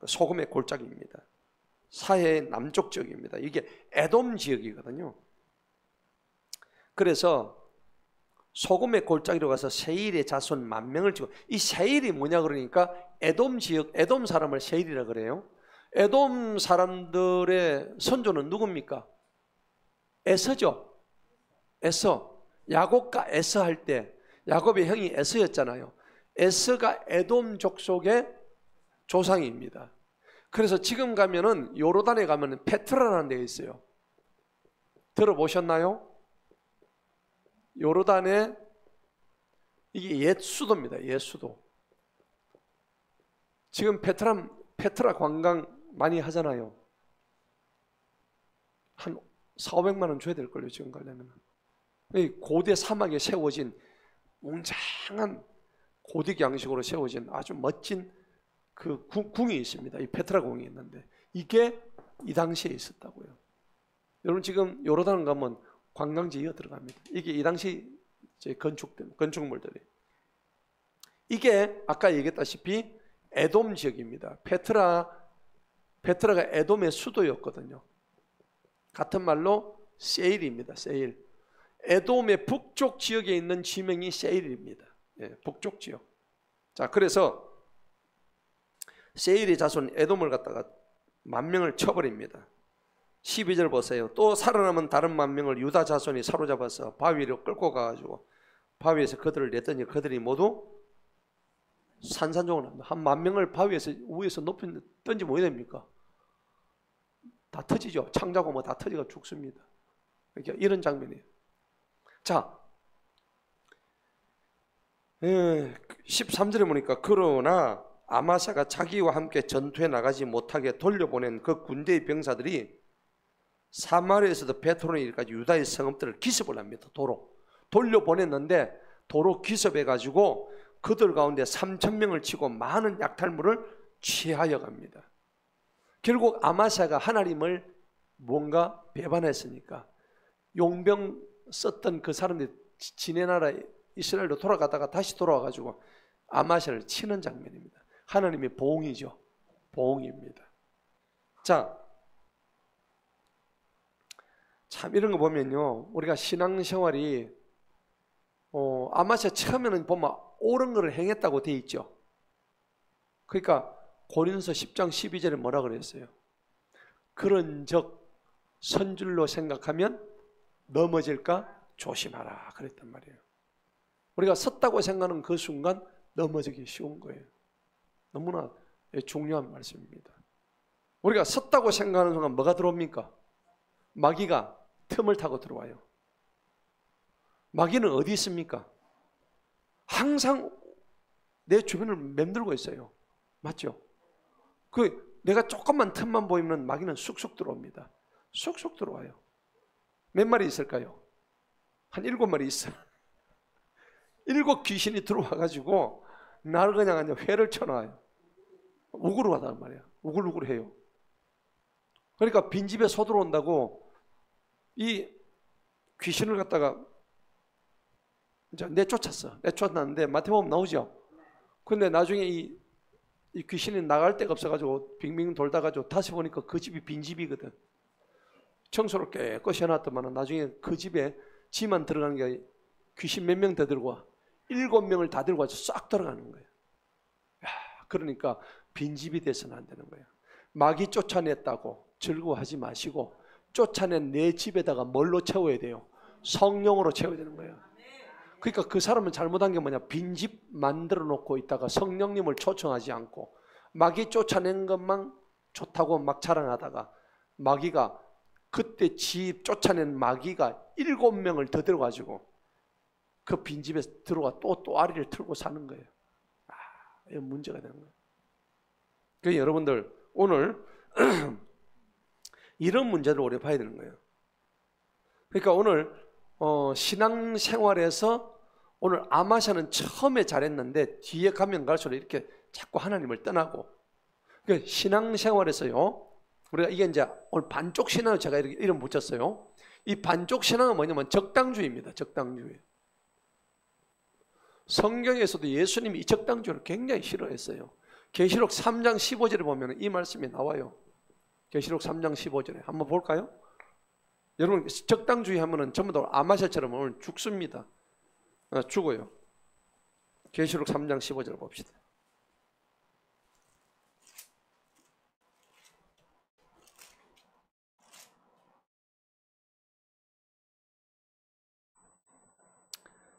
소금의 골짜기입니다. 사해의 남쪽 지역입니다. 이게 에돔 지역이거든요. 그래서 소금의 골짜기로 가서 세일의 자손 10,000명을 찍고, 이 세일이 뭐냐 그러니까 에돔 지역, 에돔 사람을 세일이라 그래요. 에돔 사람들의 선조는 누굽니까? 에서죠. 에서. 야곱과 에서 할 때 야곱의 형이 에서였잖아요. 에서가 에돔 족속의 조상입니다. 그래서 지금 가면은 요르단에 가면은 페트라라는 데가 있어요. 들어보셨나요? 요르단의 이게 옛 수도입니다. 옛 수도. 지금 페트라 관광 많이 하잖아요. 한 400~500만 원 줘야 될걸요, 지금 가려면. 고대 사막에 세워진 웅장한 고딕 양식으로 세워진 아주 멋진 그 궁이 있습니다. 이 페트라 궁이 있는데 이게 이 당시에 있었다고요. 여러분 지금 요르단 가면 관광지에 들어갑니다. 이게 이 당시 건축물들이. 이게 아까 얘기했다시피 에돔 지역입니다. 페트라가 에돔의 수도였거든요. 같은 말로 세일입니다. 세일. 에돔의 북쪽 지역에 있는 지명이 세일입니다. 예, 북쪽 지역. 자, 그래서 세일의 자손 에돔을 갖다가 10,000명을 쳐버립니다. 12절 보세요. 또 살아남은 다른 10,000명을 유다 자손이 사로잡아서 바위로 끌고 가가지고 바위에서 그들을 냈더니 그들이 모두 산산조각 납니다. 한 10,000명을 바위에서 위에서 높이 던지면 어떻게 됩니까? 다 터지죠. 창자고 뭐 다 터지고 죽습니다. 그러니까 이런 장면이에요. 자, 13절에 보니까 그러나 아마사가 자기와 함께 전투에 나가지 못하게 돌려보낸 그 군대의 병사들이 사마리아에서도 베트로에 이르기까지 유다의 성읍들을 기습을 합니다. 도로 돌려보냈는데 도로 기습해가지고 그들 가운데 3,000명을 치고 많은 약탈물을 취하여 갑니다. 결국 아마사가 하나님을 뭔가 배반했으니까 용병 썼던 그 사람들이 지네 나라 이스라엘로 돌아가다가 다시 돌아와가지고 아마사를 치는 장면입니다. 하나님의 보응이죠. 보응입니다. 자, 참 이런 거 보면요, 우리가 신앙생활이 아마사 처음에는 보면 옳은 것을 행했다고 돼 있죠. 그러니까 고린도서 10장 12절에 뭐라 그랬어요? 그런즉 선줄로 생각하면 넘어질까 조심하라 그랬단 말이에요. 우리가 섰다고 생각하는 그 순간 넘어지기 쉬운 거예요. 너무나 중요한 말씀입니다. 우리가 섰다고 생각하는 순간 뭐가 들어옵니까? 마귀가 틈을 타고 들어와요. 마귀는 어디 있습니까? 항상 내 주변을 맴돌고 있어요. 맞죠? 내가 조금만 틈만 보이면 마귀는 쑥쑥 들어옵니다. 쑥쑥 들어와요. 몇 마리 있을까요? 한 7마리 있어요. 7 귀신이 들어와가지고 나를 그냥 회를 쳐놔요. 우글우글하단 말이야. 우글우글해요. 그러니까 빈집에 소 들어온다고 이 귀신을 갖다가 이제 내쫓았는데 마태복음 나오죠. 근데 나중에 이 귀신이 나갈 데가 없어가지고 빙빙 돌다가지고 다시 보니까 그 집이 빈집이거든. 청소를 깨끗이 해놨더만 나중에 그 집에 지만 들어가는 게 귀신 몇 명 더 들고 와. 7명을 다 들고 와서 싹 들어가는 거예요. 그러니까 빈집이 돼서는 안 되는 거예요. 마귀 쫓아냈다고 즐거워하지 마시고 쫓아낸 내 집에다가 뭘로 채워야 돼요? 성령으로 채워야 되는 거예요. 그러니까 그 사람은 잘못한 게 뭐냐? 빈집 만들어 놓고 있다가 성령님을 초청하지 않고 마귀 쫓아낸 것만 좋다고 막 자랑하다가 마귀가 그때 집 쫓아낸 마귀가 7명을 더 들어가지고 그 빈집에 들어가 또 아리를 틀고 사는 거예요. 이거 문제가 되는 거예요. 그러니까 여러분들 오늘 이런 문제를 우리가 봐야 되는 거예요. 그러니까 오늘 신앙생활에서 오늘 아마샤는 처음에 잘했는데 뒤에 가면 갈수록 이렇게 자꾸 하나님을 떠나고, 그러니까 신앙생활에서요, 우리가 이게 이제 오늘 반쪽 신앙을 제가 이렇게 이름 붙였어요. 이 반쪽 신앙은 뭐냐면 적당주의입니다. 적당주의. 성경에서도 예수님이 이 적당주의를 굉장히 싫어했어요. 계시록 3장 15절에 보면 이 말씀이 나와요. 계시록 3장 15절에 한번 볼까요? 여러분 적당주의 하면은 전부 다 아마샤처럼 오늘 죽습니다. 죽어요. 계시록 3장 15절 봅시다.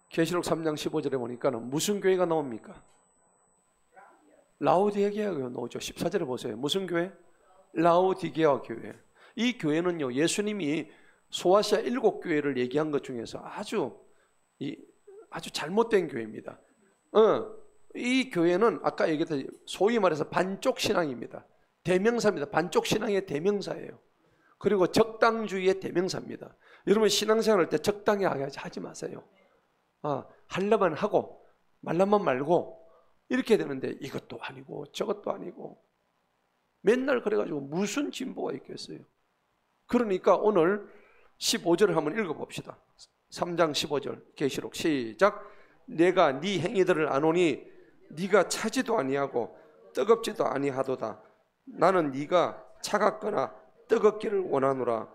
계시록 3장 15절에 보니까는 무슨 교회가 나옵니까? 라오디게아 교회 나오죠. 14절에 보세요. 무슨 교회? 라오디게아 교회. 이 교회는요, 예수님이 소아시아 7교회를 얘기한 것 중에서 아주 이 아주 잘못된 교회입니다. 이 교회는 아까 얘기했던 소위 말해서 반쪽 신앙입니다. 대명사입니다. 반쪽 신앙의 대명사예요. 그리고 적당주의의 대명사입니다. 여러분 신앙생활 할 때 적당히 하지 마세요. 하려면 하고 말라면 말고 이렇게 되는데 이것도 아니고 저것도 아니고 맨날 그래가지고 무슨 진보가 있겠어요. 그러니까 오늘 15절을 한번 읽어봅시다. 3장 15절 계시록 시작. 내가 네 행위들을 아노니 네가 차지도 아니하고 뜨겁지도 아니하도다. 나는 네가 차갑거나 뜨겁기를 원하노라.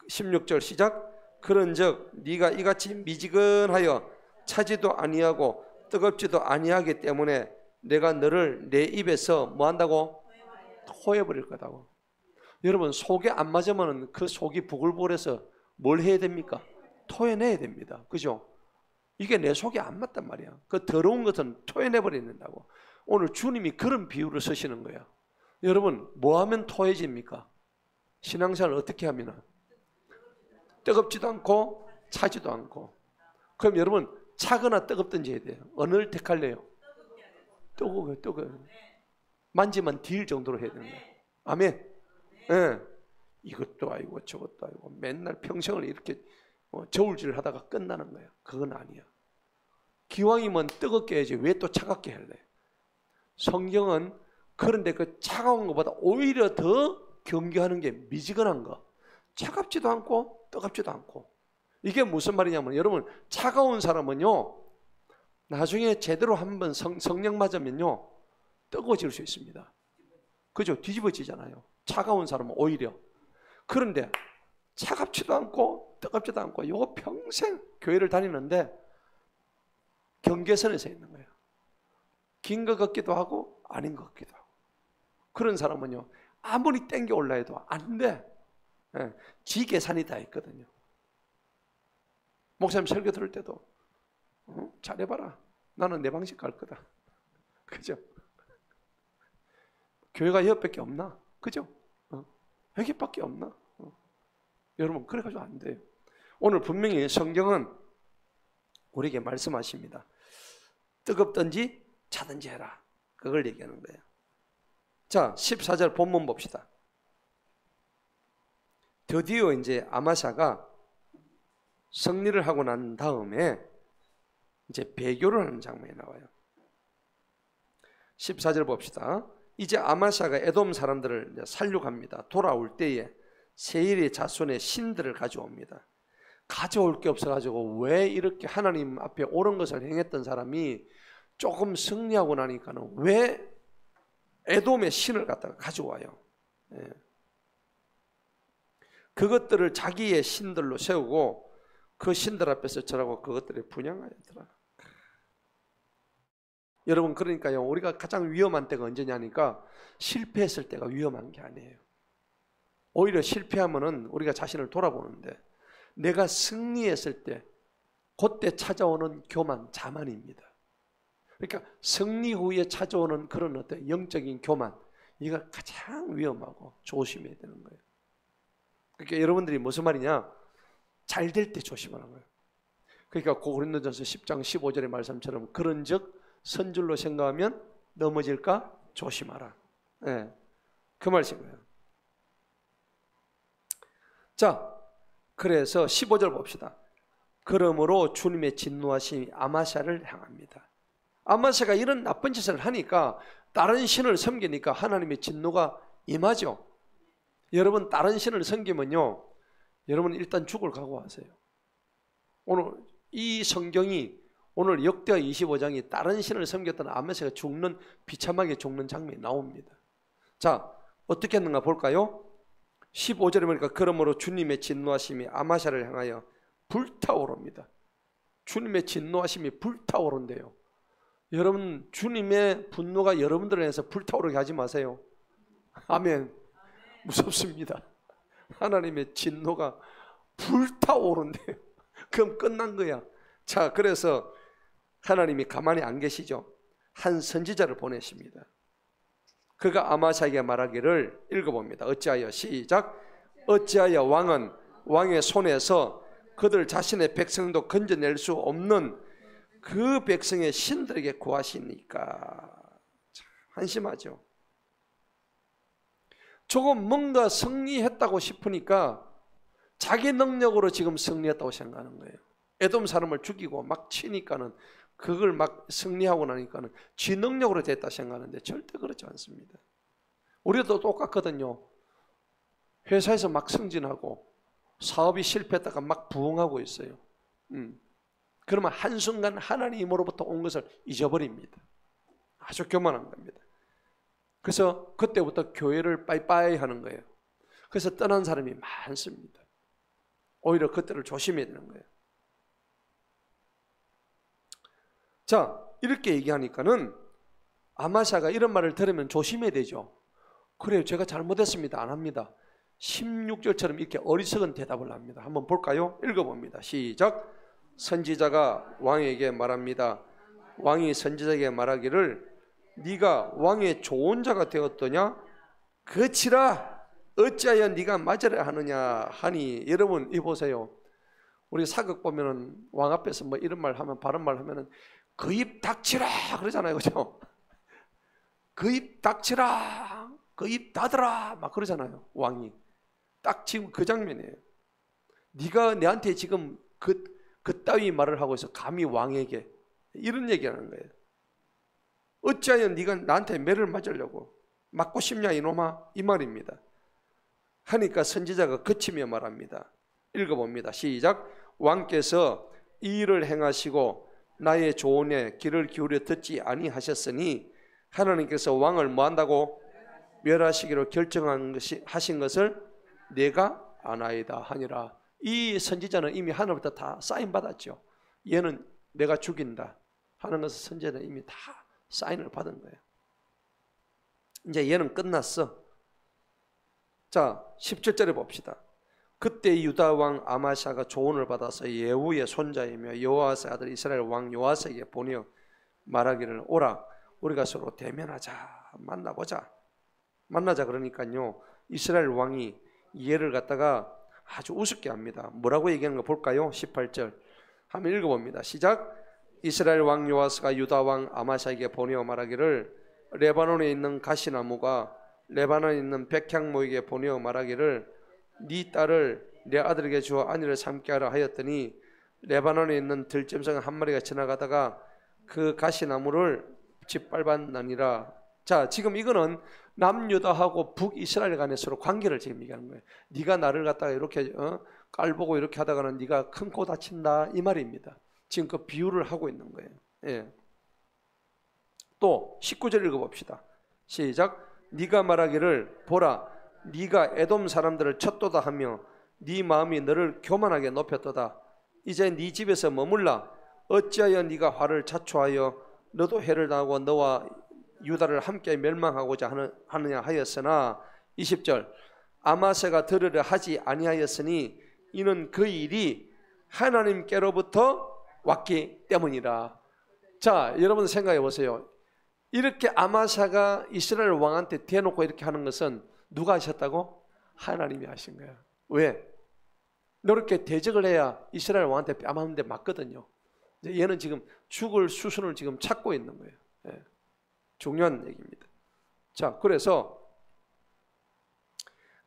16절 시작. 그런즉 네가 이같이 미지근하여 차지도 아니하고 뜨겁지도 아니하기 때문에 내가 너를 내 입에서 뭐 한다고? 토해버릴 거다고. 여러분 속에 안 맞으면 그 속이 부글부글해서 뭘 해야 됩니까? 토해내야 됩니다. 그죠? 이게 내 속에 안 맞단 말이야. 그 더러운 것은 토해내버린다고. 오늘 주님이 그런 비유를 쓰시는 거야. 여러분 뭐 하면 토해집니까? 신앙생활을 어떻게 하면? 뜨겁지도 않고 차지도 않고. 그럼 여러분 차거나 뜨겁든지 해야 돼요. 어느를 택할래요? 뜨거워요. 만지면 딜 정도로 해야 되는 거예요. 아멘. 예. 이것도 아니고 저것도 아니고 맨날 평생을 이렇게 저울질을 하다가 끝나는 거예요. 그건 아니야. 기왕이면 뜨겁게 해야지 왜 또 차갑게 할래? 성경은 그런데 그 차가운 것보다 오히려 더 경계하는 게 미지근한 거. 차갑지도 않고 뜨겁지도 않고. 이게 무슨 말이냐면 여러분 차가운 사람은요 나중에 제대로 한번 성령 맞으면요 뜨거워질 수 있습니다. 그죠? 뒤집어지잖아요. 차가운 사람은 오히려. 그런데 차갑지도 않고 뜨겁지도 않고 요거 평생 교회를 다니는데 경계선에서 있는 거예요. 긴 것 같기도 하고 아닌 것 같기도 하고. 그런 사람은요 아무리 땡겨 올라 해도 안 돼. 지 계산이 다 있거든요. 목사님 설교 들을 때도 잘해봐라. 나는 내 방식 갈 거다. 그죠? 교회가 여기밖에 없나? 그죠? 여기밖에 없나? 여러분 그래가지고 안 돼요. 오늘 분명히 성경은 우리에게 말씀하십니다. 뜨겁든지 차든지 해라. 그걸 얘기하는 거예요. 자 14절 본문 봅시다. 드디어 이제 아마샤가 승리를 하고 난 다음에 이제 배교를 하는 장면이 나와요. 14절 봅시다. 이제 아마샤가 에돔 사람들을 살려갑니다. 돌아올 때에 세일의 자손의 신들을 가져옵니다. 가져올 게 없어가지고 왜 이렇게 하나님 앞에 옳은 것을 행했던 사람이 조금 승리하고 나니까는 왜 에돔의 신을 갖다가 가져와요. 그것들을 자기의 신들로 세우고 그 신들 앞에서 절하고 그것들을 분향하였더라. 여러분 그러니까요 우리가 가장 위험한 때가 언제냐니까 실패했을 때가 위험한 게 아니에요. 오히려 실패하면은 우리가 자신을 돌아보는데 내가 승리했을 때 그때 찾아오는 교만, 자만입니다. 그러니까 승리 후에 찾아오는 그런 어떤 영적인 교만, 이가 가장 위험하고 조심해야 되는 거예요. 그러니까 여러분들이 무슨 말이냐? 잘 될 때 조심하는 거예요. 그러니까 고린도전서 10장 15절의 말씀처럼 그런즉 선줄로 생각하면 넘어질까 조심하라. 그 말씀이에요. 자, 그래서 15절 봅시다. 그러므로 주님의 진노하심이 아마샤를 향합니다. 아마샤가 이런 나쁜 짓을 하니까 다른 신을 섬기니까 하나님의 진노가 임하죠. 여러분 다른 신을 섬기면요 여러분 일단 죽을 각오하세요. 오늘 이 성경이 오늘 역대하 25장이 다른 신을 섬겼던 아마샤가 죽는, 비참하게 죽는 장면이 나옵니다. 자 어떻게 했는가 볼까요? 15절에 보니까 그러므로 주님의 진노하심이 아마샤를 향하여 불타오릅니다. 주님의 진노하심이 불타오른대요. 여러분 주님의 분노가 여러분들을 해서 불타오르게 하지 마세요. 아멘. 무섭습니다. 하나님의 진노가 불타오른대요. 그럼 끝난 거야. 자 그래서 하나님이 가만히 안 계시죠. 한 선지자를 보내십니다. 그가 아마샤에게 말하기를 읽어봅니다. 어찌하여 시작. 어찌하여 왕은 왕의 손에서 그들 자신의 백성도 건져낼 수 없는 그 백성의 신들에게 구하시니까 참 한심하죠. 조금 뭔가 승리했다고 싶으니까 자기 능력으로 지금 승리했다고 생각하는 거예요. 에돔 사람을 죽이고 막 치니까는 그걸 막 승리하고 나니까는 지 능력으로 됐다 생각하는데 절대 그렇지 않습니다. 우리도 똑같거든요. 회사에서 막 승진하고 사업이 실패했다가 막 부흥하고 있어요. 그러면 한순간 하나님으로부터 온 것을 잊어버립니다. 아주 교만한 겁니다. 그래서 그때부터 교회를 빠이빠이 하는 거예요. 그래서 떠난 사람이 많습니다. 오히려 그때를 조심해야 되는 거예요. 자, 이렇게 얘기하니까는 아마샤가 이런 말을 들으면 조심해야 되죠. 그래요, 제가 잘못했습니다. 안 합니다. 16절처럼 이렇게 어리석은 대답을 합니다. 한번 볼까요? 읽어봅니다. 시작. 선지자가 왕에게 말합니다. 왕이 선지자에게 말하기를 네가 왕의 좋은 자가 되었더냐? 그치라 어찌하여 네가 맞으려 하느냐 하니. 여러분 이 보세요. 우리 사극 보면은 왕 앞에서 뭐 이런 말 하면 바른 말 하면은 그 입 닥치라 그러잖아요, 그죠? 그 입 닥치라, 그 입 닫으라 막 그러잖아요, 왕이. 딱 지금 그 장면이에요. 네가 내한테 지금 그 따위 말을 하고 있어. 감히 왕에게 이런 얘기하는 거예요. 어찌하여 네가 나한테 매를 맞으려고 맞고 싶냐 이놈아, 이 말입니다. 하니까 선지자가 그치며 말합니다. 읽어봅니다. 시작. 왕께서 이 일을 행하시고 나의 조언에 귀를 기울여 듣지 아니하셨으니 하나님께서 왕을 뭐한다고? 멸하시기로 결정하신 것을 내가 아나이다 하니라. 이 선지자는 이미 하늘부터 다 사인 받았죠. 얘는 내가 죽인다 하는 것을 선지자는 이미 다 사인을 받은 거예요. 이제 얘는 끝났어. 자, 17절에 봅시다. 그때 유다 왕 아마샤가 조언을 받아서 예후의 손자이며 여호아스의 아들 이스라엘 왕 요아스에게 보내어 말하기를 오라 우리가 서로 대면하자, 만나자 그러니까요 이스라엘 왕이 얘를 갖다가 아주 우습게 합니다. 뭐라고 얘기하는 거 볼까요? 18절 한번 읽어봅니다. 시작. 이스라엘 왕 요아스가 유다 왕 아마샤에게 보내어 말하기를 레바논에 있는 가시나무가 레바논에 있는 백향목에게 보내어 말하기를 네 딸을 내 아들에게 주어 아내를 삼게 하라 하였더니 레바논에 있는 들짐승 한 마리가 지나가다가 그 가시나무를 짓밟았나니라. 자, 지금 이거는 남유다하고 북이스라엘 간에 서로 관계를 지금 얘기하는 거예요. 네가 나를 갖다가 이렇게 깔보고 이렇게 하다가는 네가 큰 코 다친다 이 말입니다. 지금 그 비유를 하고 있는 거예요. 예. 또 19절 읽어봅시다. 시작. 네가 말하기를 보라 네가 에돔 사람들을 쳤도다 하며 네 마음이 너를 교만하게 높였도다. 이제 네 집에서 머물라. 어찌하여 네가 화를 자초하여 너도 해를 당하고 너와 유다를 함께 멸망하고자 하느냐 하였으나 20절 아마세가 들으려 하지 아니하였으니 이는 그 일이 하나님께로부터 왔기 때문이라. 자, 여러분 생각해 보세요. 이렇게 아마샤가 이스라엘 왕한테 대놓고 이렇게 하는 것은 누가 하셨다고? 하나님이 하신 거야. 왜? 이렇게 대적을 해야 이스라엘 왕한테 뺨 한 대 맞거든요. 얘는 지금 죽을 수순을 지금 찾고 있는 거예요. 예. 중요한 얘기입니다. 자, 그래서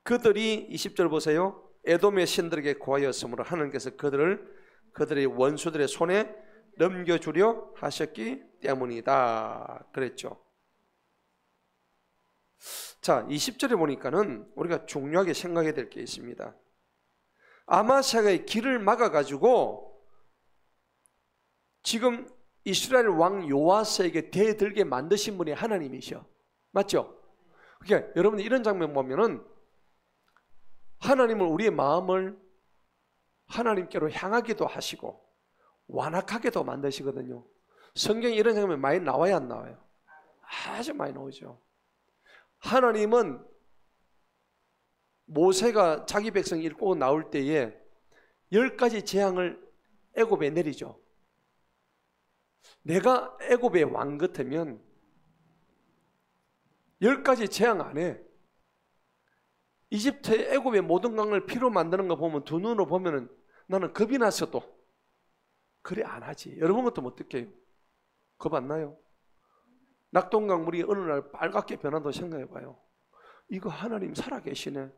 그들이 20절 보세요. 에돔의 신들에게 구하였으므로 하나님께서 그들의 원수들의 손에 넘겨주려 하셨기 때문이다 그랬죠. 자, 20절에 보니까는 우리가 중요하게 생각해야 될 게 있습니다. 아마샤의 길을 막아가지고 지금 이스라엘 왕 요아스에게 대들게 만드신 분이 하나님이셔. 맞죠? 그러니까 여러분 이런 장면 보면은 하나님은 우리의 마음을 하나님께로 향하기도 하시고 완악하게도 만드시거든요. 성경에 이런 장면 많이 나와야 안 나와요? 아주 많이 나오죠. 하나님은 모세가 자기 백성 읽고 나올 때에 10가지 재앙을 애굽에 내리죠. 내가 애굽의 왕 같으면 10가지 재앙 안에 이집트의 애굽의 모든 강을 피로 만드는 거 보면 두 눈으로 보면은 나는 겁이 났어도 그래 안 하지. 여러분 것도 어떻게 해요? 겁 안 나요? 낙동강물이 어느 날 빨갛게 변한다고 생각해 봐요. 이거 하나님 살아계시네.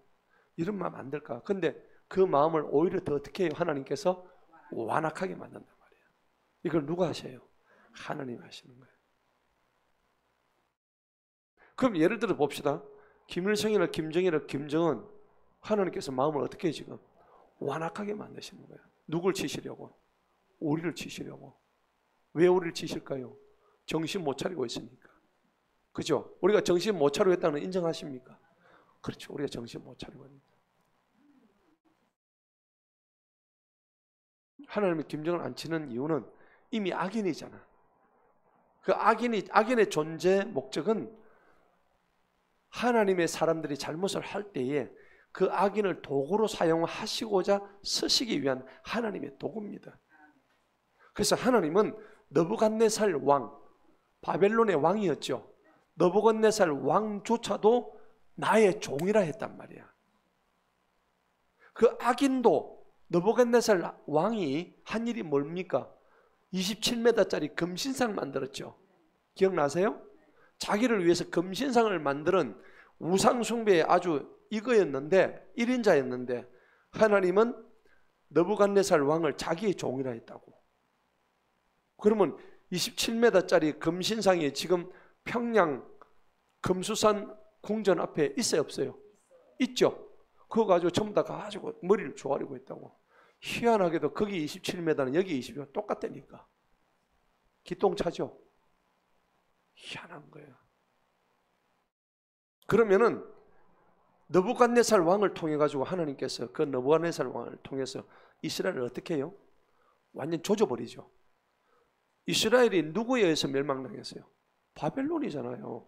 이런 마음 안 들까? 근데 그 마음을 오히려 더 어떻게 해요? 하나님께서 완악하게 만든단 말이에요. 이걸 누가 하세요? 하나님 하시는 거예요. 그럼 예를 들어 봅시다. 김일성이나 김정일이나 김정은 하나님께서 마음을 어떻게 지금 완악하게 만드시는 거예요. 누굴 치시려고? 우리를 치시려고. 왜 우리를 치실까요? 정신 못 차리고 있으니까. 그죠? 우리가 정신 못 차리고 있다는 걸 인정하십니까? 그렇죠. 우리가 정신 못 차리고 있습니다. 하나님이 김정을 안 치는 이유는 이미 악인이잖아. 그 악인의 존재 목적은 하나님의 사람들이 잘못을 할 때에 그 악인을 도구로 사용하시고자 쓰시기 위한 하나님의 도구입니다. 그래서 하나님은 느부갓네살 왕, 바벨론의 왕이었죠. 느부갓네살 왕조차도 나의 종이라 했단 말이야. 그 악인도 느부갓네살 왕이 한 일이 뭡니까? 27m짜리 금신상 만들었죠. 기억나세요? 자기를 위해서 금신상을 만드는 우상숭배의 아주 이거였는데 1인자였는데 하나님은 느부갓네살 왕을 자기의 종이라 했다고. 그러면 27m짜리 금신상이 지금 평양 금수산 궁전 앞에 있어요 없어요? 있죠. 그거 가지고 전부 다 가지고 머리를 조아리고 있다고. 희한하게도 거기 27m는 여기 20m 똑같다니까. 기똥차죠. 희한한 거예요. 그러면은 느부갓네살 왕을 통해 가지고 하나님께서 그 느부갓네살 왕을 통해서 이스라엘을 어떻게 해요? 완전 조져버리죠. 이스라엘이 누구에 의해서 멸망당했어요? 바벨론이잖아요.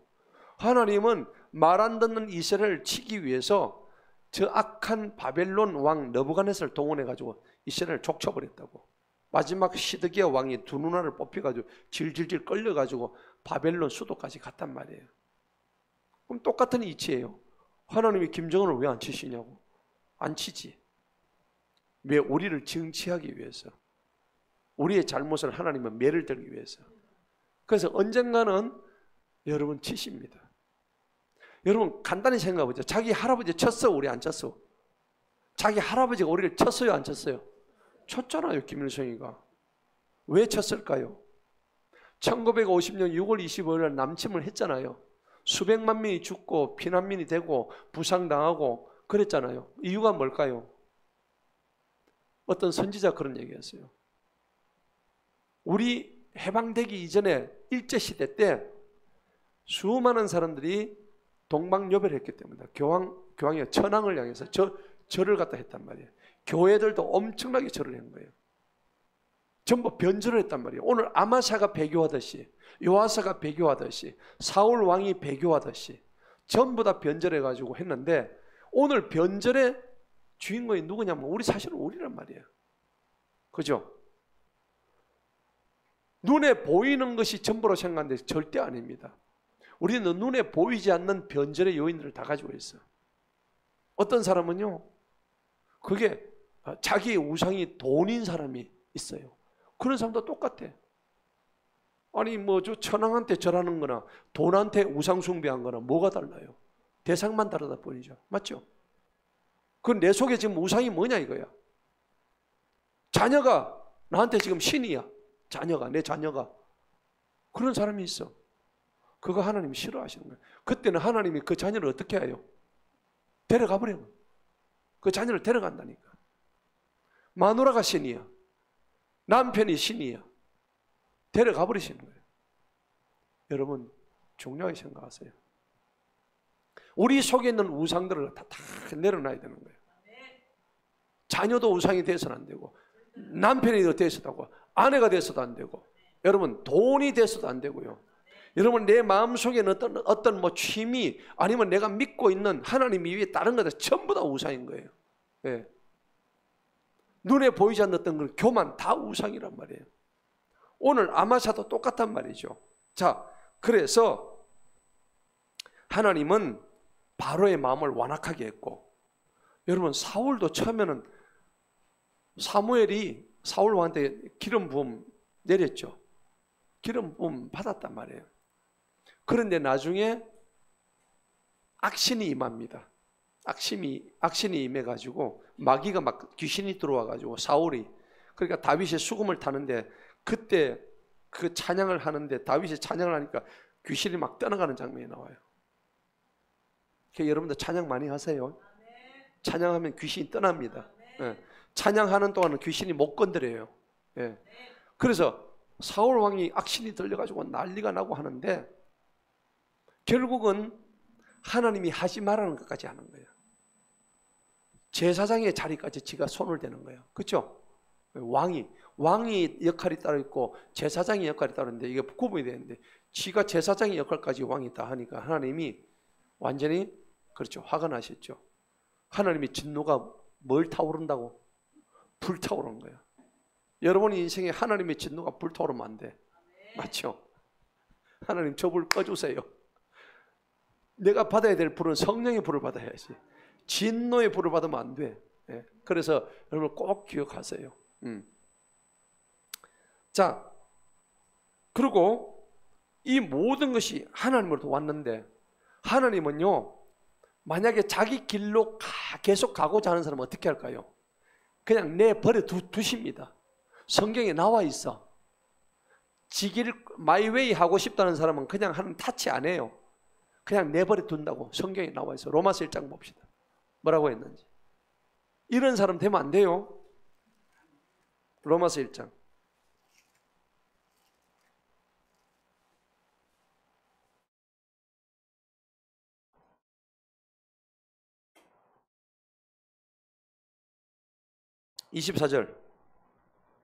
하나님은 말 안 듣는 이스라엘을 치기 위해서 저 악한 바벨론 왕 느부갓네살을 동원해 가지고 이스라엘을 족쳐버렸다고. 마지막 시드기야 왕이 두 누나를 뽑혀가지고 질질질 끌려가지고 바벨론 수도까지 갔단 말이에요. 그럼 똑같은 이치예요. 하나님이 김정은을 왜 안 치시냐고. 안 치지. 왜? 우리를 정치하기 위해서. 우리의 잘못을 하나님은 매를 들기 위해서. 그래서 언젠가는 여러분 치십니다. 여러분 간단히 생각해보죠. 자기 할아버지 쳤어? 우리 안 쳤어? 자기 할아버지가 우리를 쳤어요? 안 쳤어요? 쳤잖아요. 김일성이가. 왜 쳤을까요? 1950년 6월 25일 남침을 했잖아요. 수백만 명이 죽고 피난민이 되고 부상당하고 그랬잖아요. 이유가 뭘까요? 어떤 선지자 그런 얘기했어요. 우리 해방되기 이전에 일제시대 때 수많은 사람들이 동방요배를 했기 때문에 교황이 천황을 향해서 절을 갖다 했단 말이에요. 교회들도 엄청나게 절을 한 거예요. 전부 변절을 했단 말이에요. 오늘 아마샤가 배교하듯이 요아사가 배교하듯이 사울 왕이 배교하듯이 전부 다 변절해가지고 했는데 오늘 변절의 주인공이 누구냐면 우리 사실은 우리란 말이에요. 그죠? 눈에 보이는 것이 전부로 생각하는데 절대 아닙니다. 우리는 눈에 보이지 않는 변절의 요인들을 다 가지고 있어. 어떤 사람은요, 그게 자기의 우상이 돈인 사람이 있어요. 그런 사람도 똑같아. 아니 뭐 저 천황한테 절하는 거나 돈한테 우상 숭배한 거나 뭐가 달라요? 대상만 다르다 뿐이죠. 맞죠? 그 내 속에 지금 우상이 뭐냐 이거야. 자녀가 나한테 지금 신이야. 자녀가, 내 자녀가. 그런 사람이 있어. 그거 하나님이 싫어하시는 거예요. 그때는 하나님이 그 자녀를 어떻게 해요? 데려가 버려요. 그 자녀를 데려간다니까. 마누라가 신이야. 남편이 신이야. 데려가 버리시는 거예요. 여러분 중요하게 생각하세요. 우리 속에 있는 우상들을 다 내려놔야 되는 거예요. 자녀도 우상이 돼서는 안 되고 남편이 돼서도 안 되고 아내가 돼서도 안 되고 여러분 돈이 돼서도 안 되고요. 여러분 내 마음속에는 어떤 뭐 취미 아니면 내가 믿고 있는 하나님 이외에 다른 것들 전부 다 우상인 거예요. 네. 눈에 보이지 않는 그 교만 다 우상이란 말이에요. 오늘 아마샤도 똑같단 말이죠. 자, 그래서 하나님은 바로의 마음을 완악하게 했고 여러분 사울도 처음에는 사무엘이 사울 왕한테 기름 부음 내렸죠. 기름 부음 받았단 말이에요. 그런데 나중에 악신이 임합니다. 악신이 임해가지고 마귀가 막 귀신이 들어와가지고 사울이, 그러니까 다윗의 수금을 타는데, 그때 그 찬양을 하는데 다윗이 찬양을 하니까 귀신이 막 떠나가는 장면이 나와요. 여러분들 찬양 많이 하세요. 찬양하면 귀신이 떠납니다. 예. 찬양하는 동안은 귀신이 못 건드려요. 예. 그래서 사울 왕이 악신이 들려가지고 난리가 나고 하는데, 결국은 하나님이 하지 말라는 것까지 하는 거예요. 제사장의 자리까지 지가 손을 대는 거예요. 그렇죠? 왕이 역할이 따로 있고 제사장의 역할이 따로 있는데, 이게 구분이 되는데, 지가 제사장의 역할까지 왕이 다 하니까 하나님이 완전히, 그렇죠, 화가 나셨죠. 하나님의 진노가 뭘 타오른다고? 불타오르는 거예요. 여러분 인생에 하나님의 진노가 불타오르면 안 돼. 맞죠? 하나님 저 불 꺼주세요. 내가 받아야 될 불은 성령의 불을 받아야지. 진노의 불을 받으면 안 돼. 예. 그래서 여러분 꼭 기억하세요. 자, 그리고 이 모든 것이 하나님으로부터 왔는데, 하나님은요, 만약에 자기 길로 계속 가고자 하는 사람은 어떻게 할까요? 그냥 내버려 두십니다. 성경에 나와 있어. 지길 마이웨이 하고 싶다는 사람은 그냥 하는 타치 안 해요. 그냥 내버려 둔다고 성경에 나와 있어. 로마서 1장 봅시다. 뭐라고 했는지. 이런 사람 되면 안 돼요. 로마서 1장. (24절)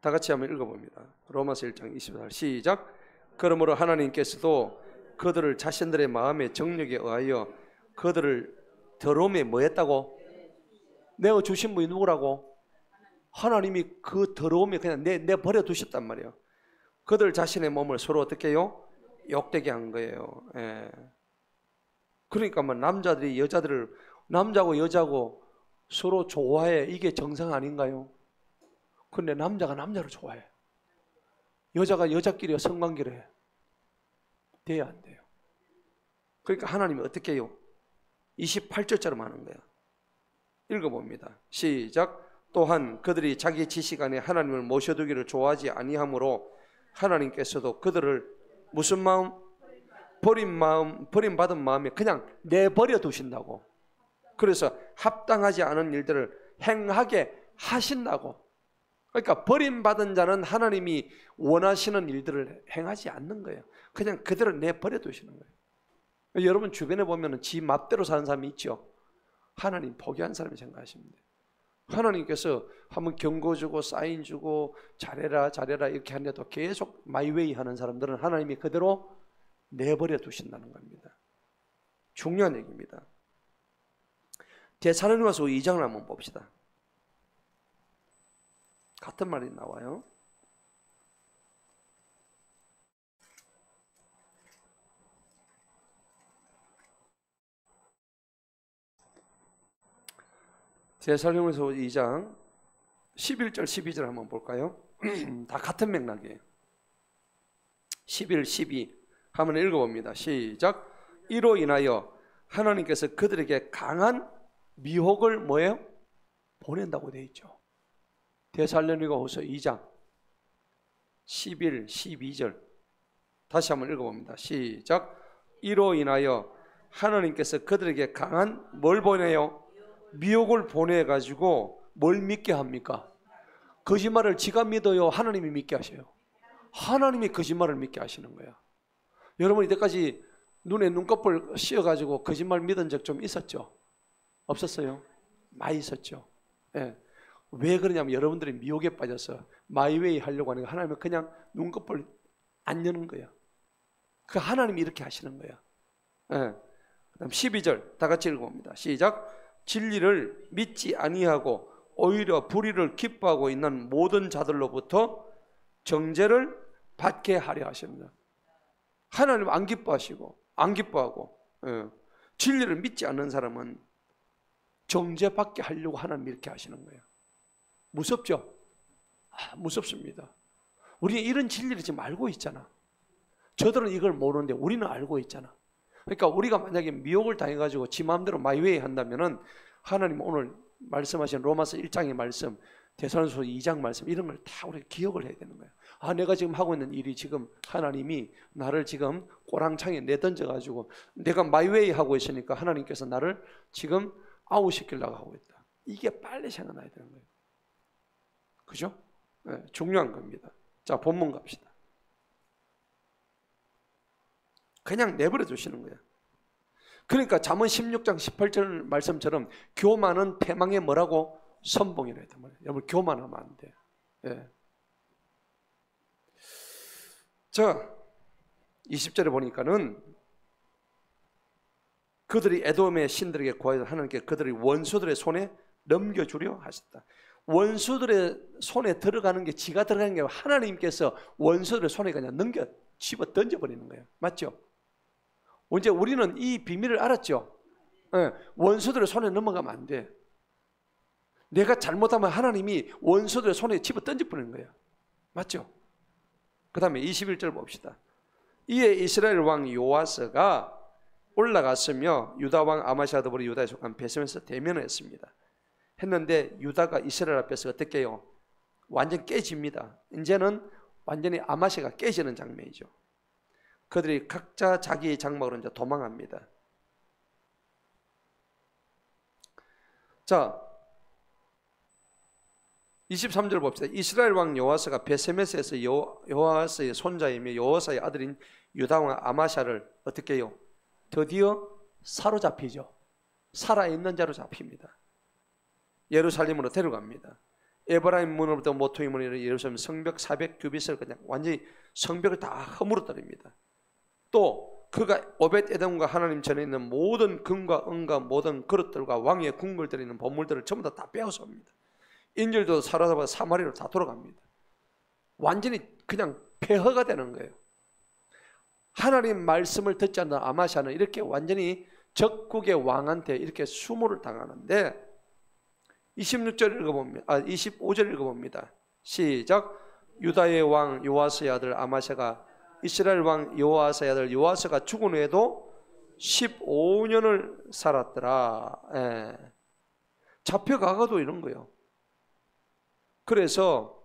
다 같이 한번 읽어봅니다. 로마서 1장 24절 시작. 그러므로 하나님께서도 그들을 자신들의 마음의 정력에 의하여 그들을 더러움에 뭐 했다고? 내어 주신 분이 누구라고? 하나님이 그 더러움에 그냥 내버려 두셨단 말이에요. 그들 자신의 몸을 서로 어떻게 해요? 욕되게 한 거예요. 예. 그러니까 뭐 남자들이 여자들을, 남자고 여자고 서로 좋아해. 이게 정상 아닌가요? 근데 남자가 남자를 좋아해. 여자가 여자끼리 성관계를 해. 돼야 안 돼요. 그러니까 하나님이 어떻게 해요? 28절처럼 하는 거예요. 읽어봅니다. 시작. 또한 그들이 자기 지식 안에 하나님을 모셔두기를 좋아하지 아니하므로 하나님께서도 그들을 무슨 마음? 버림받은 마음에 그냥 내버려 두신다고. 그래서 합당하지 않은 일들을 행하게 하신다고. 그러니까 버림받은 자는 하나님이 원하시는 일들을 행하지 않는 거예요. 그냥 그대로 내버려 두시는 거예요. 여러분 주변에 보면 지 맘대로 사는 사람이 있죠. 하나님 포기한 사람이 생각하시면 돼요. 하나님께서 한번 경고 주고 사인 주고 잘해라 이렇게 하는데도 계속 마이웨이 하는 사람들은 하나님이 그대로 내버려 두신다는 겁니다. 중요한 얘기입니다. 데살로니가서 2장을 한번 봅시다. 같은 말이 나와요. 데살로니가서 2장 11절 12절 한번 볼까요? 다 같은 맥락이에요. 11, 12 한번 읽어봅니다. 시작. 이로 인하여 하나님께서 그들에게 강한 미혹을 뭐예요? 보낸다고 되어 있죠. 데살로니가후서 2장 11, 12절 다시 한번 읽어봅니다. 시작. 이로 인하여 하나님께서 그들에게 강한 뭘 보내요? 미혹을 보내가지고 뭘 믿게 합니까? 거짓말을 지가 믿어요? 하나님이 믿게 하셔요? 하나님이 거짓말을 믿게 하시는 거야. 여러분 이때까지 눈에 눈꺼풀 씌어가지고 거짓말 믿은 적 좀 있었죠? 없었어요? 많이 있었죠. 예. 왜 그러냐면 여러분들이 미혹에 빠져서 마이웨이 하려고 하니까 하나님은 그냥 눈꺼풀 안 여는 거야. 그 하나님이 이렇게 하시는 거야. 예. 그다음 12절 다 같이 읽어봅니다. 시작. 진리를 믿지 아니하고 오히려 불의를 기뻐하고 있는 모든 자들로부터 정죄를 받게 하려 하십니다. 하나님 안 기뻐하시고 안 기뻐하고 진리를 믿지 않는 사람은 정죄받게 하려고 하나님 이렇게 하시는 거예요. 무섭죠? 무섭습니다. 우리는 이런 진리를 지금 알고 있잖아. 저들은 이걸 모르는데 우리는 알고 있잖아. 그러니까 우리가 만약에 미혹을 당해가지고 지 마음대로 마이웨이 한다면은 하나님 오늘 말씀하신 로마서 1장의 말씀, 데살로니가서 2장 말씀 이런 걸 다 우리가 기억을 해야 되는 거예요. 내가 지금 하고 있는 일이 지금 하나님이 나를 지금 꼬랑창에 내던져가지고 내가 마이웨이 하고 있으니까 하나님께서 나를 지금 아웃시키려고 하고 있다. 이게 빨리 생각나야 되는 거예요. 그죠? 네, 중요한 겁니다. 자, 본문 갑시다. 그냥 내버려 두시는 거예요. 그러니까 잠언 16장 18절 말씀처럼 교만은 패망의 뭐라고? 선봉이라 했단 말이에요. 여러분 교만하면 안 돼. 예. 자, 20절에 보니까는 그들이 에돔의 신들에게 구하여 하나님께 그들이 원수들의 손에 넘겨주려 하셨다. 원수들의 손에 들어가는 게 지가 들어가는 게 아니라 하나님께서 원수들의 손에 그냥 넘겨 집어 던져버리는 거예요. 맞죠? 이제 우리는 이 비밀을 알았죠. 네, 원수들의 손에 넘어가면 안 돼. 내가 잘못하면 하나님이 원수들의 손에 집어 던져버리는 거예요. 맞죠? 그 다음에 21절 봅시다. 이에 이스라엘 왕 요아스가 올라갔으며 유다 왕 아마시아 더불어 유다에 속한 베세메스와 대면했습니다. 했는데 유다가 이스라엘 앞에서 어떻게 해요? 완전 깨집니다. 이제는 완전히 아마시아가 깨지는 장면이죠. 그들이 각자 자기의 장막으로 이제 도망합니다. 자, 23절 봅시다. 이스라엘 왕 여호아스가 베세메스에서 여호아스의 손자이며 여호아스의 아들인 유다 왕 아마샤를 어떻게 해요? 드디어 사로잡히죠. 살아있는 자로 잡힙니다. 예루살렘으로 데려갑니다. 에브라임 문으로부터 모퉁이 문으로 예루살렘 성벽 400규빗을 그냥 완전히 성벽을 다 허물어뜨립니다. 또 그가 오벳 에돔과 하나님 전에 있는 모든 금과 은과 모든 그릇들과 왕의 궁궐들에 있는 보물들을 전부 다 빼앗아옵니다. 인질도 사로잡아 사마리아로 다 돌아갑니다. 완전히 그냥 폐허가 되는 거예요. 하나님 말씀을 듣지 않는 아마샤는 이렇게 완전히 적국의 왕한테 이렇게 수모를 당하는데 26절 읽어봅니다. 25절 읽어봅니다. 시작. 유다의 왕 요아스의 아들 아마샤가 이스라엘 왕 여호아스의 아들 요아스가 죽은 후에도 15년을 살았더라. 예. 잡혀가가도 이런 거예요. 그래서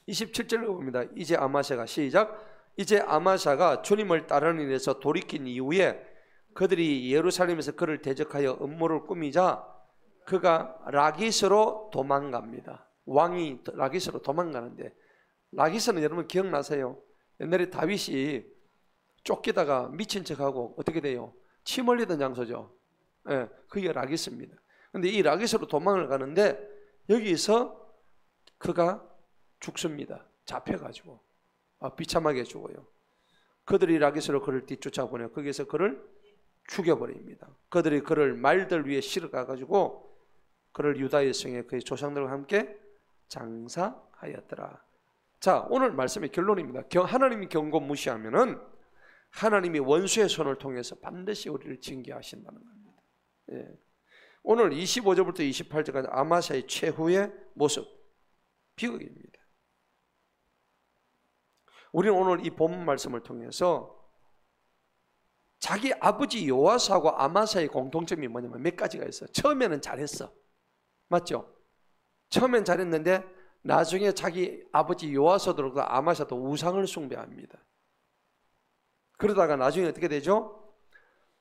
27절을 봅니다. 이제 아마샤가 시작. 이제 아마샤가 주님을 따르는 일에서 돌이킨 이후에 그들이 예루살렘에서 그를 대적하여 음모를 꾸미자 그가 라기스로 도망갑니다. 왕이 라기스로 도망가는데 라기스는 여러분 기억나세요? 옛날에 다윗이 쫓기다가 미친 척하고 어떻게 돼요? 침 흘리던 장소죠. 예, 그게 라기스입니다. 근데 이 라기스로 도망을 가는데 여기서 그가 죽습니다. 잡혀가지고 비참하게 죽어요. 그들이 라기스로 그를 뒤쫓아보내요. 거기서 그를 죽여버립니다. 그들이 그를 말들 위에 실어가가지고 그를 유다의 성에 그의 조상들과 함께 장사하였더라. 자, 오늘 말씀의 결론입니다. 하나님이 경고 무시하면은 하나님이 원수의 손을 통해서 반드시 우리를 징계하신다는 겁니다. 예. 오늘 25절부터 28절까지 아마샤의 최후의 모습, 비극입니다. 우리는 오늘 이 본문 말씀을 통해서 자기 아버지 요아스하고 아마샤의 공통점이 뭐냐면 몇 가지가 있어요. 처음에는 잘했어. 맞죠? 처음엔 잘했는데 나중에 자기 아버지 요아스도 그렇고 아마샤도 우상을 숭배합니다. 그러다가 나중에 어떻게 되죠?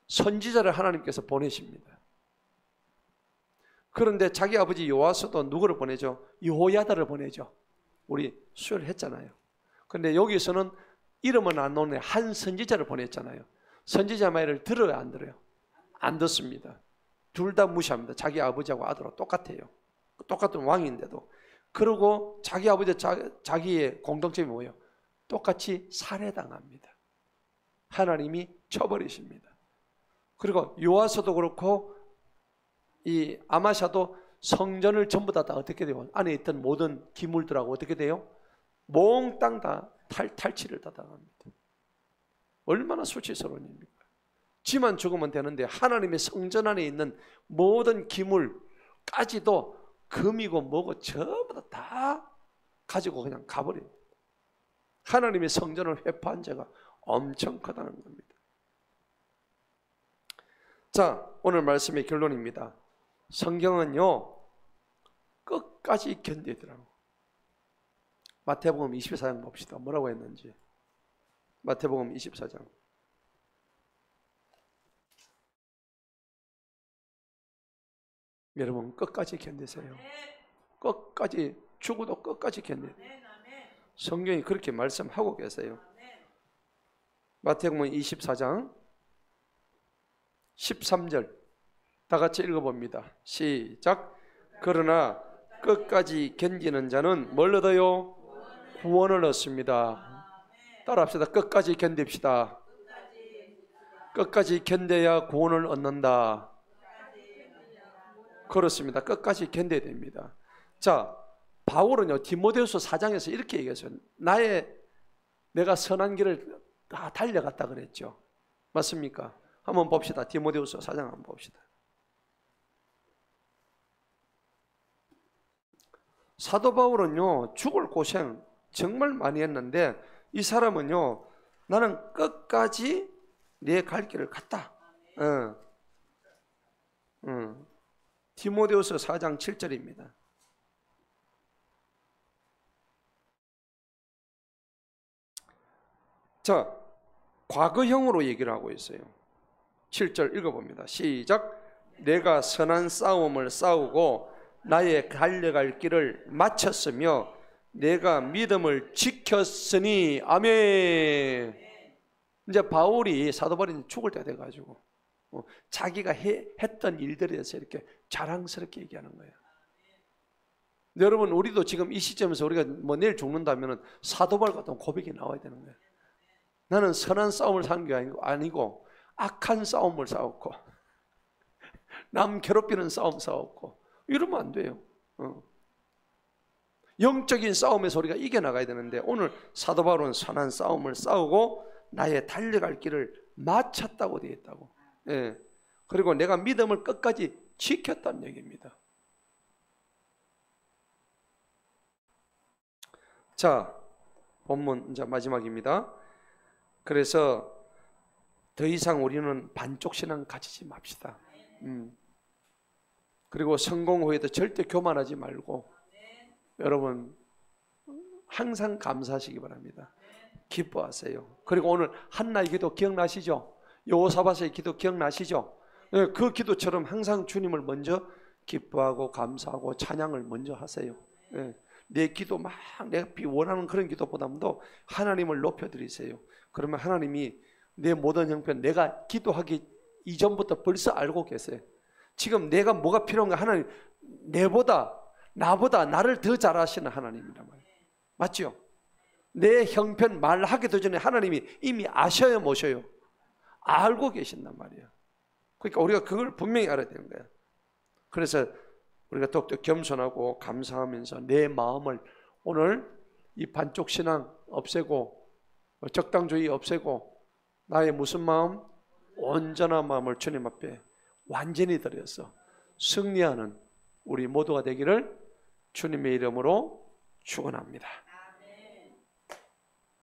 선지자를 하나님께서 보내십니다. 그런데 자기 아버지 요아스도 누구를 보내죠? 여호야다를 보내죠. 우리 수혈했잖아요. 그런데 여기서는 이름은 안 나오네. 한 선지자를 보냈잖아요. 선지자 말을 들어요, 안 들어요? 안 듣습니다. 둘 다 무시합니다. 자기 아버지하고 아들하고 똑같아요. 똑같은 왕인데도. 그리고 자기 아버지 자기의 공통점이 뭐예요? 똑같이 살해당합니다. 하나님이 쳐버리십니다. 그리고 요아스도 그렇고 이 아마샤도 성전을 전부 다 어떻게 돼요? 안에 있던 모든 기물들하고 어떻게 돼요? 몽땅 다 탈취를 다 당합니다. 얼마나 수치스러운 일입니까? 지만 죽으면 되는데 하나님의 성전 안에 있는 모든 기물까지도 금이고 뭐고 전부 다 가지고 그냥 가버려요. 하나님의 성전을 회파한 죄가 엄청 크다는 겁니다. 자, 오늘 말씀의 결론입니다. 성경은요 끝까지 견디더라고. 마태복음 24장 봅시다. 뭐라고 했는지. 마태복음 24장. 여러분 끝까지 견디세요. 끝까지, 죽어도 끝까지 견디세요. 성경이 그렇게 말씀하고 계세요. 마태복음 24장 13절 다 같이 읽어봅니다. 시작. 그러나 끝까지 견디는 자는 뭘 얻어요? 구원을 얻습니다. 따라합시다. 끝까지 견딥시다. 끝까지 견뎌야 구원을 얻는다. 그렇습니다. 끝까지 견뎌야 됩니다. 자, 바울은요 디모데후서 4장에서 이렇게 얘기했어요. 내가 선한 길을 다 달려갔다 그랬죠. 맞습니까? 한번 봅시다. 디모데후서 4장 한번 봅시다. 사도 바울은요 죽을 고생 정말 많이 했는데 이 사람은요 나는 끝까지 내 갈 길을 갔다. 디모데후서 4장 7절입니다. 자, 과거형으로 얘기를 하고 있어요. 7절 읽어봅니다. 시작. 내가 선한 싸움을 싸우고 나의 달려갈 길을 마쳤으며 내가 믿음을 지켰으니. 아멘. 이제 바울이, 사도 바울이 죽을 때가 돼가지고 자기가 했던 일들에 대해서 이렇게 자랑스럽게 얘기하는 거예요. 여러분 우리도 지금 이 시점에서 우리가 뭐 내일 죽는다면 사도 바울 같은 고백이 나와야 되는 거예요. 나는 선한 싸움을 산 게 아니고 악한 싸움을 싸웠고 남 괴롭히는 싸움 싸웠고 이러면 안 돼요. 영적인 싸움에서 우리가 이겨나가야 되는데 오늘 사도 바울은 선한 싸움을 싸우고 나의 달려갈 길을 마쳤다고 되어 있다고. 예. 그리고 내가 믿음을 끝까지 지켰다는 얘기입니다. 자, 본문 이제 마지막입니다. 그래서 더 이상 우리는 반쪽 신앙 가지지 맙시다. 그리고 성공 후에도 절대 교만하지 말고 여러분 항상 감사하시기 바랍니다. 기뻐하세요. 그리고 오늘 한나의 기도 기억나시죠? 여호사밧의 기도 기억나시죠? 그 기도처럼 항상 주님을 먼저 기뻐하고 감사하고 찬양을 먼저 하세요. 내 기도 막 내가 원하는 그런 기도보다도 하나님을 높여드리세요. 그러면 하나님이 내 모든 형편 내가 기도하기 이전부터 벌써 알고 계세요. 지금 내가 뭐가 필요한가 하나님 나보다 나를 더 잘 아시는 하나님이란 말이에요. 맞죠? 내 형편 말하기도 전에 하나님이 이미 아셔요 모셔요? 알고 계신단 말이에요. 그러니까 우리가 그걸 분명히 알아야 되는 거예요. 그래서 우리가 더욱더 겸손하고 감사하면서 내 마음을 오늘 이 반쪽 신앙 없애고 적당주의 없애고 나의 무슨 마음? 온전한 마음을 주님 앞에 완전히 드려서 승리하는 우리 모두가 되기를 주님의 이름으로 축원합니다.